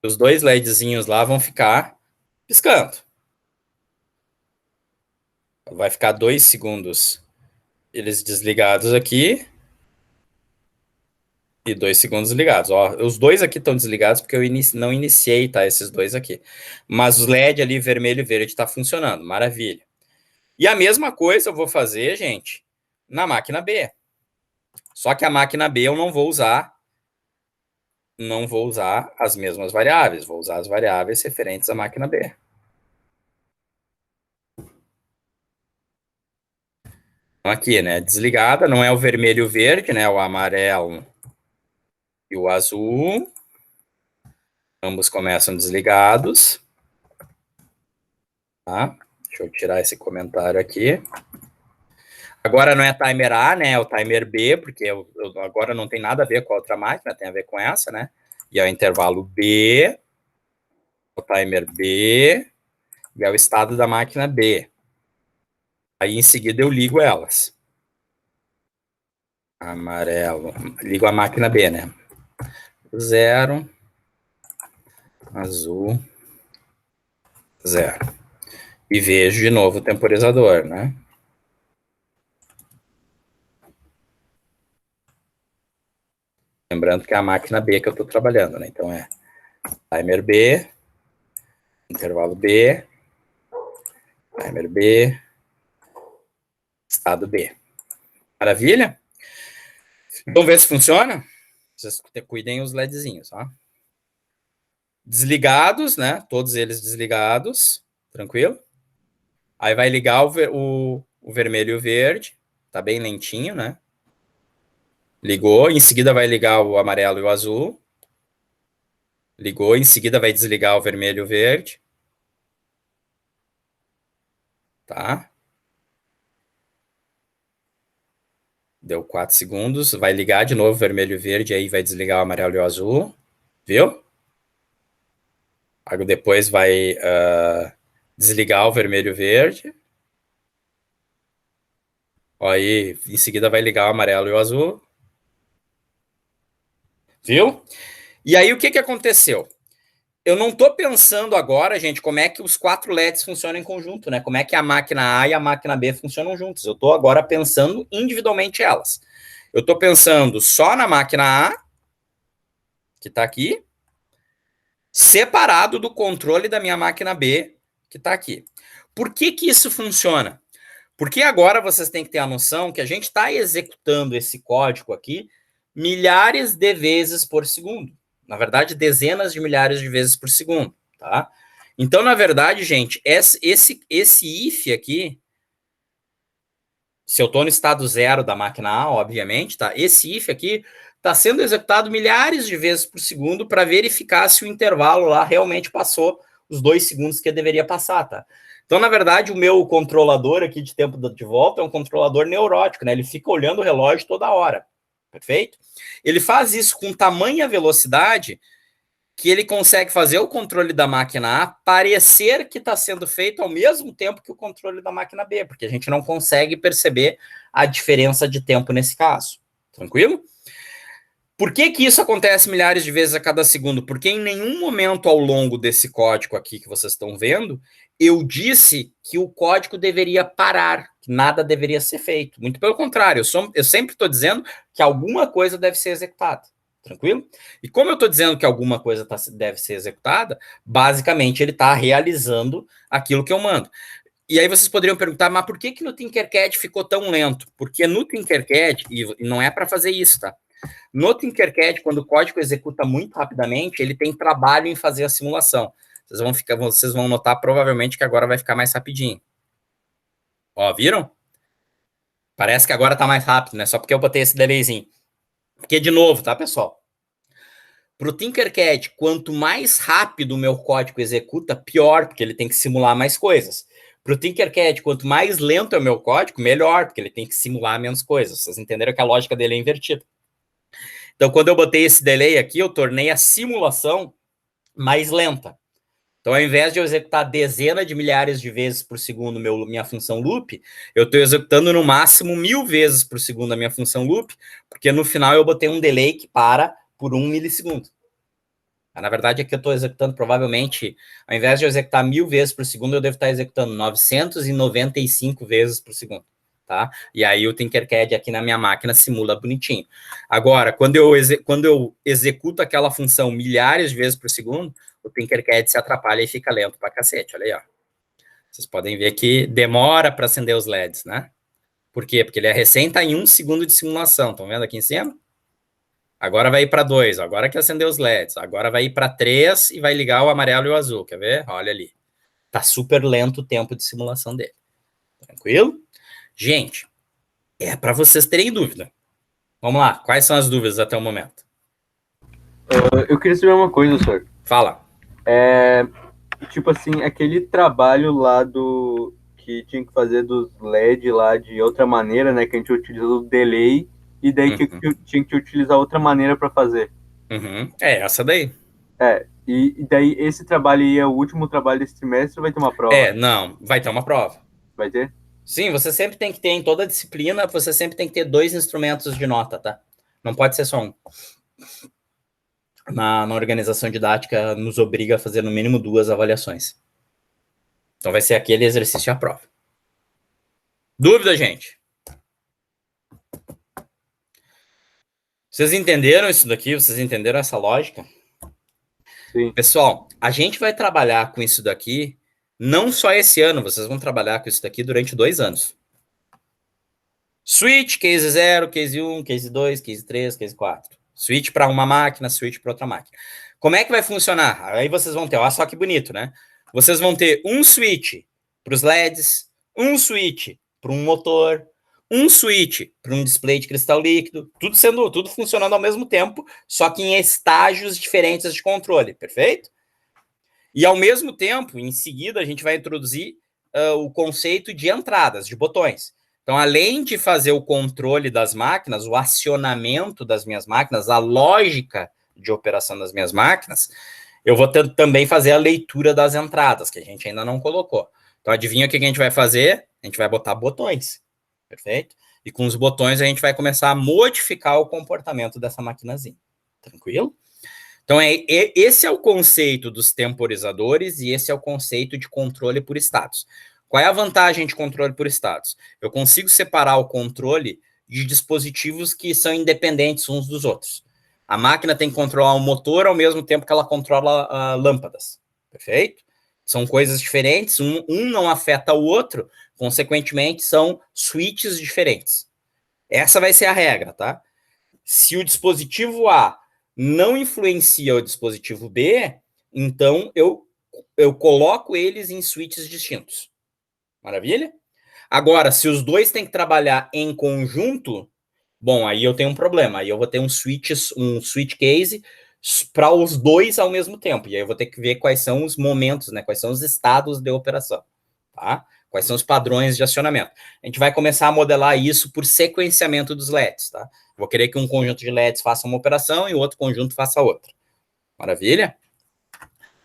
os 2 LEDzinhos lá vão ficar piscando. Vai ficar 2 segundos eles desligados aqui e 2 segundos ligados. Ó, os 2 aqui estão desligados porque eu não iniciei, tá? Esses 2 aqui. Mas os LED ali, vermelho e verde, está funcionando. Maravilha. E a mesma coisa eu vou fazer, gente, na máquina B. Só que a máquina B eu não vou usar as mesmas variáveis. Vou usar as variáveis referentes à máquina B. Então, aqui, né? Desligada, não é o vermelho e o verde, né? O amarelo e o azul. Ambos começam desligados. Tá? Deixa eu tirar esse comentário aqui. Agora não é timer A, né? É o timer B, porque agora não tem nada a ver com a outra máquina, tem a ver com essa, né? E é o intervalo B, o timer B, e é o estado da máquina B. Aí em seguida eu ligo elas. Amarelo. Ligo a máquina B, né? 0. Azul. 0. E vejo de novo o temporizador, né? Lembrando que é a máquina B que eu estou trabalhando, né? Então é timer B, intervalo B, timer B, estado B. Maravilha? Vamos ver se funciona? Vocês cuidem os LEDzinhos, tá? Desligados, né? Todos eles desligados. Tranquilo? Aí vai ligar o vermelho e o verde. Tá bem lentinho, né? Ligou. Em seguida vai ligar o amarelo e o azul. Ligou. Em seguida vai desligar o vermelho e o verde. Tá? Deu 4 segundos. Vai ligar de novo o vermelho e o verde. Aí vai desligar o amarelo e o azul. Viu? Aí depois vai desligar o vermelho e o verde. Aí, em seguida vai ligar o amarelo e o azul. Viu? E aí, o que aconteceu? Eu não estou pensando agora, gente, como é que os 4 LEDs funcionam em conjunto, né? Como é que a máquina A e a máquina B funcionam juntos. Eu estou agora pensando individualmente elas. Eu estou pensando só na máquina A, que está aqui, separado do controle da minha máquina B, que está aqui. Por que isso funciona? Porque agora vocês têm que ter a noção que a gente está executando esse código aqui milhares de vezes por segundo. Na verdade, dezenas de milhares de vezes por segundo, tá? Então, na verdade, gente, esse if aqui, se eu estou no estado zero da máquina A, obviamente, tá? Esse if aqui está sendo executado milhares de vezes por segundo para verificar se o intervalo lá realmente passou os 2 segundos que deveria passar, tá? Então, na verdade, o meu controlador aqui de tempo de volta é um controlador neurótico, né? Ele fica olhando o relógio toda hora, perfeito? Ele faz isso com tamanha velocidade que ele consegue fazer o controle da máquina A parecer que está sendo feito ao mesmo tempo que o controle da máquina B, porque a gente não consegue perceber a diferença de tempo nesse caso. Tranquilo? Por que isso acontece milhares de vezes a cada segundo? Porque em nenhum momento ao longo desse código aqui que vocês estão vendo, eu disse que o código deveria parar, que nada deveria ser feito. Muito pelo contrário, eu sempre estou dizendo que alguma coisa deve ser executada. Tranquilo? E como eu estou dizendo que alguma coisa deve ser executada, basicamente ele está realizando aquilo que eu mando. E aí vocês poderiam perguntar, mas por que no Tinkercad ficou tão lento? Porque no Tinkercad, e não é para fazer isso, tá? No Tinkercad, quando o código executa muito rapidamente, ele tem trabalho em fazer a simulação. Vocês vão notar provavelmente que agora vai ficar mais rapidinho. Ó, viram? Parece que agora tá mais rápido, né? Só porque eu botei esse delayzinho. Porque, de novo, tá, pessoal? Para o Tinkercad, quanto mais rápido o meu código executa, pior, porque ele tem que simular mais coisas. Para o Tinkercad, quanto mais lento é o meu código, melhor, porque ele tem que simular menos coisas. Vocês entenderam que a lógica dele é invertida. Então, quando eu botei esse delay aqui, eu tornei a simulação mais lenta. Então, ao invés de eu executar dezenas de milhares de vezes por segundo minha função loop, eu estou executando no máximo 1000 vezes por segundo a minha função loop, porque no final eu botei um delay que para por 1 milissegundo. Na verdade, aqui eu estou executando provavelmente, ao invés de eu executar 1000 vezes por segundo, eu devo estar executando 995 vezes por segundo. Tá? E aí o Tinkercad aqui na minha máquina simula bonitinho. Agora, quando eu executo aquela função milhares de vezes por segundo, o Tinkercad se atrapalha e fica lento pra cacete. Olha aí, ó. Vocês podem ver que demora para acender os LEDs, né? Por quê? Porque ele é recém tá em 1 segundo de simulação. Estão vendo aqui em cima? Agora vai ir para 2, agora que acendeu os LEDs. Agora vai ir para 3 e vai ligar o amarelo e o azul. Quer ver? Olha ali. Tá super lento o tempo de simulação dele. Tranquilo? Gente, é para vocês terem dúvida. Vamos lá, quais são as dúvidas até o momento? Eu queria saber uma coisa, senhor. Fala. Tipo assim, aquele trabalho lá que tinha que fazer dos LED lá de outra maneira, né? Que a gente utilizou o delay e daí tinha que utilizar outra maneira para fazer. É essa daí. E daí esse trabalho aí é o último trabalho desse trimestre ou vai ter uma prova? Não, vai ter uma prova. Vai ter? Sim, você sempre tem que ter, em toda disciplina, você sempre tem que ter 2 instrumentos de nota, tá? Não pode ser só um. Na organização didática, nos obriga a fazer no mínimo 2 avaliações. Então vai ser aquele exercício à prova. Dúvida, gente? Vocês entenderam isso daqui? Vocês entenderam essa lógica? Sim. Pessoal, a gente vai trabalhar com isso daqui não só esse ano, vocês vão trabalhar com isso daqui durante 2 anos. Switch, case 0, case 1, case 2, case 3, case 4. Switch para uma máquina, switch para outra máquina. Como é que vai funcionar? Aí vocês vão ter, olha só que bonito, né? Vocês vão ter um switch para os LEDs, um switch para um motor, um switch para um display de cristal líquido, tudo funcionando ao mesmo tempo, só que em estágios diferentes de controle, perfeito? E ao mesmo tempo, em seguida, a gente vai introduzir o conceito de entradas, de botões. Então, além de fazer o controle das máquinas, o acionamento das minhas máquinas, a lógica de operação das minhas máquinas, eu vou também fazer a leitura das entradas, que a gente ainda não colocou. Então, adivinha o que a gente vai fazer? A gente vai botar botões, perfeito? E com os botões a gente vai começar a modificar o comportamento dessa maquinazinha. Tranquilo? Então, esse é o conceito dos temporizadores e esse é o conceito de controle por estados. Qual é a vantagem de controle por estados? Eu consigo separar o controle de dispositivos que são independentes uns dos outros. A máquina tem que controlar o motor ao mesmo tempo que ela controla lâmpadas. Perfeito? São coisas diferentes, um não afeta o outro, consequentemente, são switches diferentes. Essa vai ser a regra, tá? Se o dispositivo A não influencia o dispositivo B, então eu coloco eles em switches distintos. Maravilha? Agora, se os dois têm que trabalhar em conjunto, bom, aí eu tenho um problema. Aí eu vou ter um switch case para os dois ao mesmo tempo. E aí eu vou ter que ver quais são os momentos, né? Quais são os estados de operação, tá? Quais são os padrões de acionamento. A gente vai começar a modelar isso por sequenciamento dos LEDs, tá? Vou querer que um conjunto de LEDs faça uma operação e o outro conjunto faça outra. Maravilha?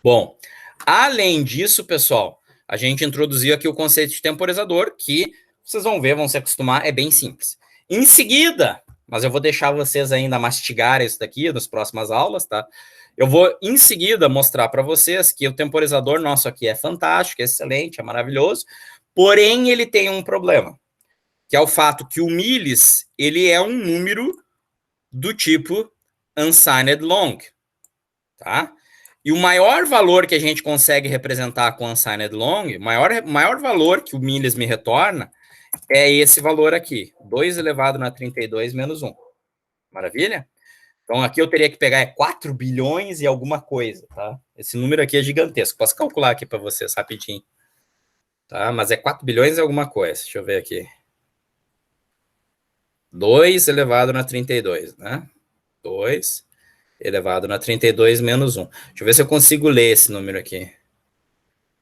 Bom, além disso, pessoal, a gente introduziu aqui o conceito de temporizador, que vocês vão ver, vão se acostumar, é bem simples. Em seguida, mas eu vou deixar vocês ainda mastigar isso daqui nas próximas aulas, tá? Eu vou, em seguida, mostrar para vocês que o temporizador nosso aqui é fantástico, é excelente, é maravilhoso, porém ele tem um problema, que é o fato que o milis, ele é um número do tipo unsigned long, tá? E o maior valor que a gente consegue representar com unsigned long, maior valor que o milis me retorna, é esse valor aqui, 2 elevado na 32 menos 1. Maravilha? Então, aqui eu teria que pegar 4 bilhões e alguma coisa, tá? Esse número aqui é gigantesco. Posso calcular aqui para vocês rapidinho. Tá? Mas é 4 bilhões e alguma coisa. Deixa eu ver aqui. 2 elevado na 32, né? 2 elevado na 32 menos 1. Deixa eu ver se eu consigo ler esse número aqui.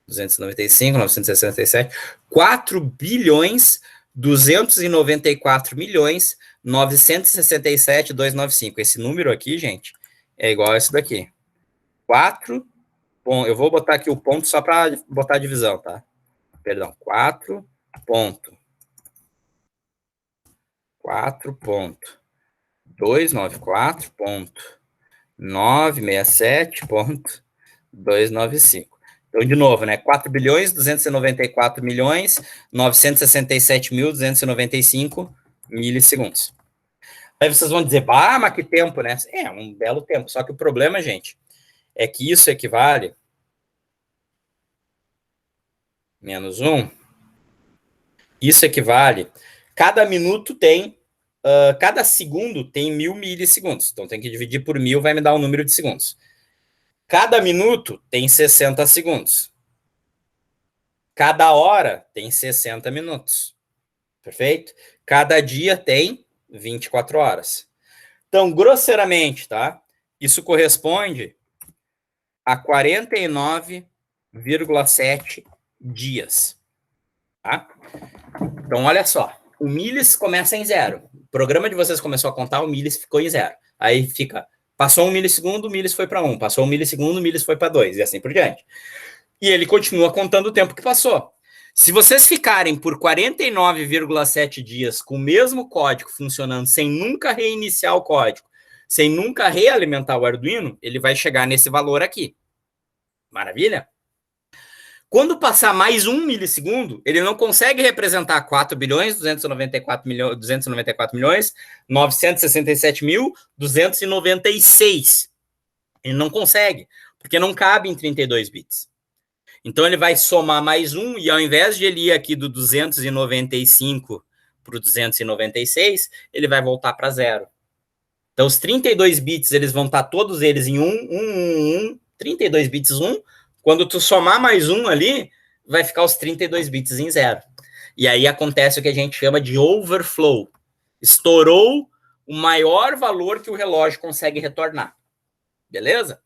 295, 967, 4 bilhões, 294 milhões, 967, 295. Esse número aqui, gente, é igual a esse daqui. 4, bom, eu vou botar aqui o ponto só para botar a divisão, tá? Perdão, 4 ponto. 4 ponto. 294 ponto. 967 ponto. 295. Então, de novo, né? 4 bilhões, 294 milhões, 967.295 milissegundos. Aí vocês vão dizer, bah, mas que tempo, né? É, um belo tempo. Só que o problema, gente, é que isso equivale menos 1. Isso equivale, cada minuto tem, cada segundo tem 1000 milissegundos. Então, tem que dividir por 1000, vai me dar um número de segundos. Cada minuto tem 60 segundos. Cada hora tem 60 minutos. Perfeito? Cada dia tem 24 horas. Então, grosseiramente, tá? Isso corresponde a 49,7 dias. Tá? Então, olha só. O milis começa em 0. O programa de vocês começou a contar, o milis ficou em 0. Aí fica... Passou 1 milissegundo, o milis foi para 1. Passou 1 milissegundo, o milis foi para 2. E assim por diante. E ele continua contando o tempo que passou. Se vocês ficarem por 49,7 dias com o mesmo código funcionando, sem nunca reiniciar o código, sem nunca realimentar o Arduino, ele vai chegar nesse valor aqui. Maravilha? Quando passar mais 1 milissegundo, ele não consegue representar 4 bilhões, 294 milhões, 967.296. Ele não consegue, porque não cabe em 32 bits. Então, ele vai somar mais 1, e ao invés de ele ir aqui do 295 para o 296, ele vai voltar para 0. Então, os 32 bits, eles vão estar todos eles em 32 bits 1. Quando tu somar mais um ali, vai ficar os 32 bits em 0. E aí acontece o que a gente chama de overflow. Estourou o maior valor que o relógio consegue retornar. Beleza?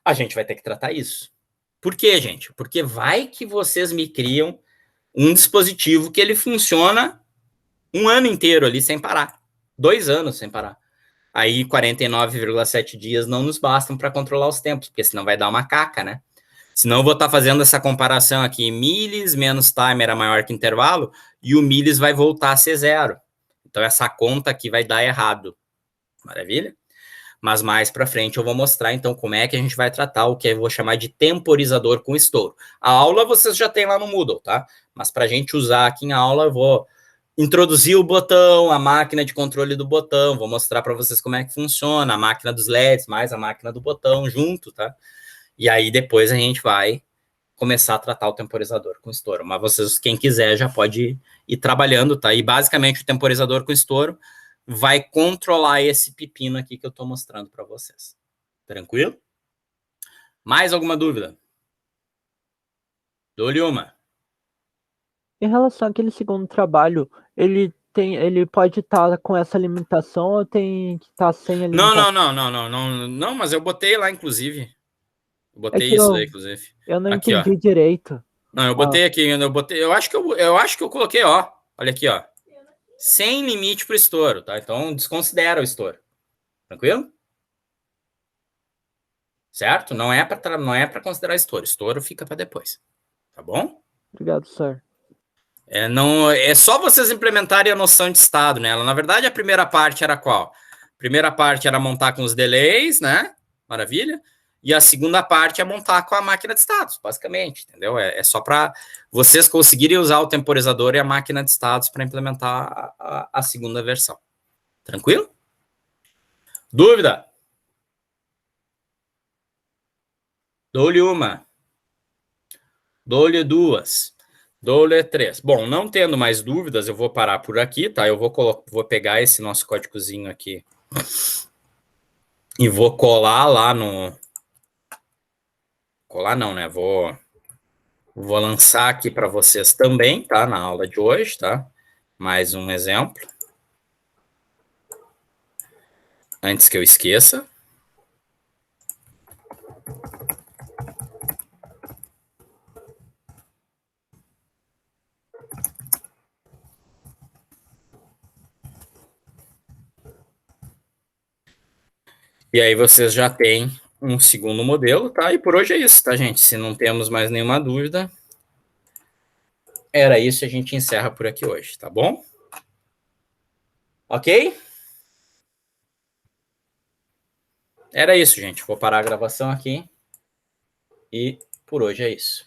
A gente vai ter que tratar isso. Por quê, gente? Porque vai que vocês me criam um dispositivo que ele funciona um ano inteiro ali sem parar. 2 anos sem parar. Aí 49,7 dias não nos bastam para controlar os tempos, porque senão vai dar uma caca, né? Senão eu vou estar fazendo essa comparação aqui, milis menos timer é maior que intervalo, e o milis vai voltar a ser 0. Então essa conta aqui vai dar errado. Maravilha? Mas mais para frente eu vou mostrar, então, como é que a gente vai tratar o que eu vou chamar de temporizador com estouro. A aula vocês já têm lá no Moodle, tá? Mas para a gente usar aqui em aula, eu vou introduzir o botão, a máquina de controle do botão, vou mostrar para vocês como é que funciona, a máquina dos LEDs, mais a máquina do botão junto, tá? E aí depois a gente vai começar a tratar o temporizador com estouro. Mas vocês, quem quiser, já pode ir trabalhando, tá? E basicamente o temporizador com estouro vai controlar esse pepino aqui que eu estou mostrando para vocês. Tranquilo? Mais alguma dúvida? Dou-lhe uma. Em relação àquele segundo trabalho, ele pode estar com essa limitação ou tem que estar sem a limitação? Não, mas eu botei lá, inclusive. Eu É botei que isso daí, inclusive. eu não Aqui, ó. entendi direito. Não, eu botei aqui, eu acho que eu coloquei, ó. Olha aqui, ó. Sem limite para estouro, tá? Então desconsidera o estouro. Tranquilo? Certo? Não é para considerar estouro. Estouro fica para depois. Tá bom? Obrigado, sir. Não, é só vocês implementarem a noção de estado nela. Na verdade, a primeira parte era qual? A primeira parte era montar com os delays, né? Maravilha. E a segunda parte é montar com a máquina de estados, basicamente, entendeu? É só para vocês conseguirem usar o temporizador e a máquina de estados para implementar a segunda versão. Tranquilo? Dúvida? Dou-lhe uma. Dou-lhe duas. Dou-lhe três. Bom, não tendo mais dúvidas, eu vou parar por aqui, tá? Eu vou pegar esse nosso códigozinho aqui e vou colar lá no... Colar não, né? Vou lançar aqui para vocês também, tá? Na aula de hoje, tá? Mais um exemplo. Antes que eu esqueça. E aí vocês já têm um segundo modelo, tá? E por hoje é isso, tá, gente? Se não temos mais nenhuma dúvida, era isso, a gente encerra por aqui hoje, tá bom? Ok? Era isso, gente. Vou parar a gravação aqui. E por hoje é isso.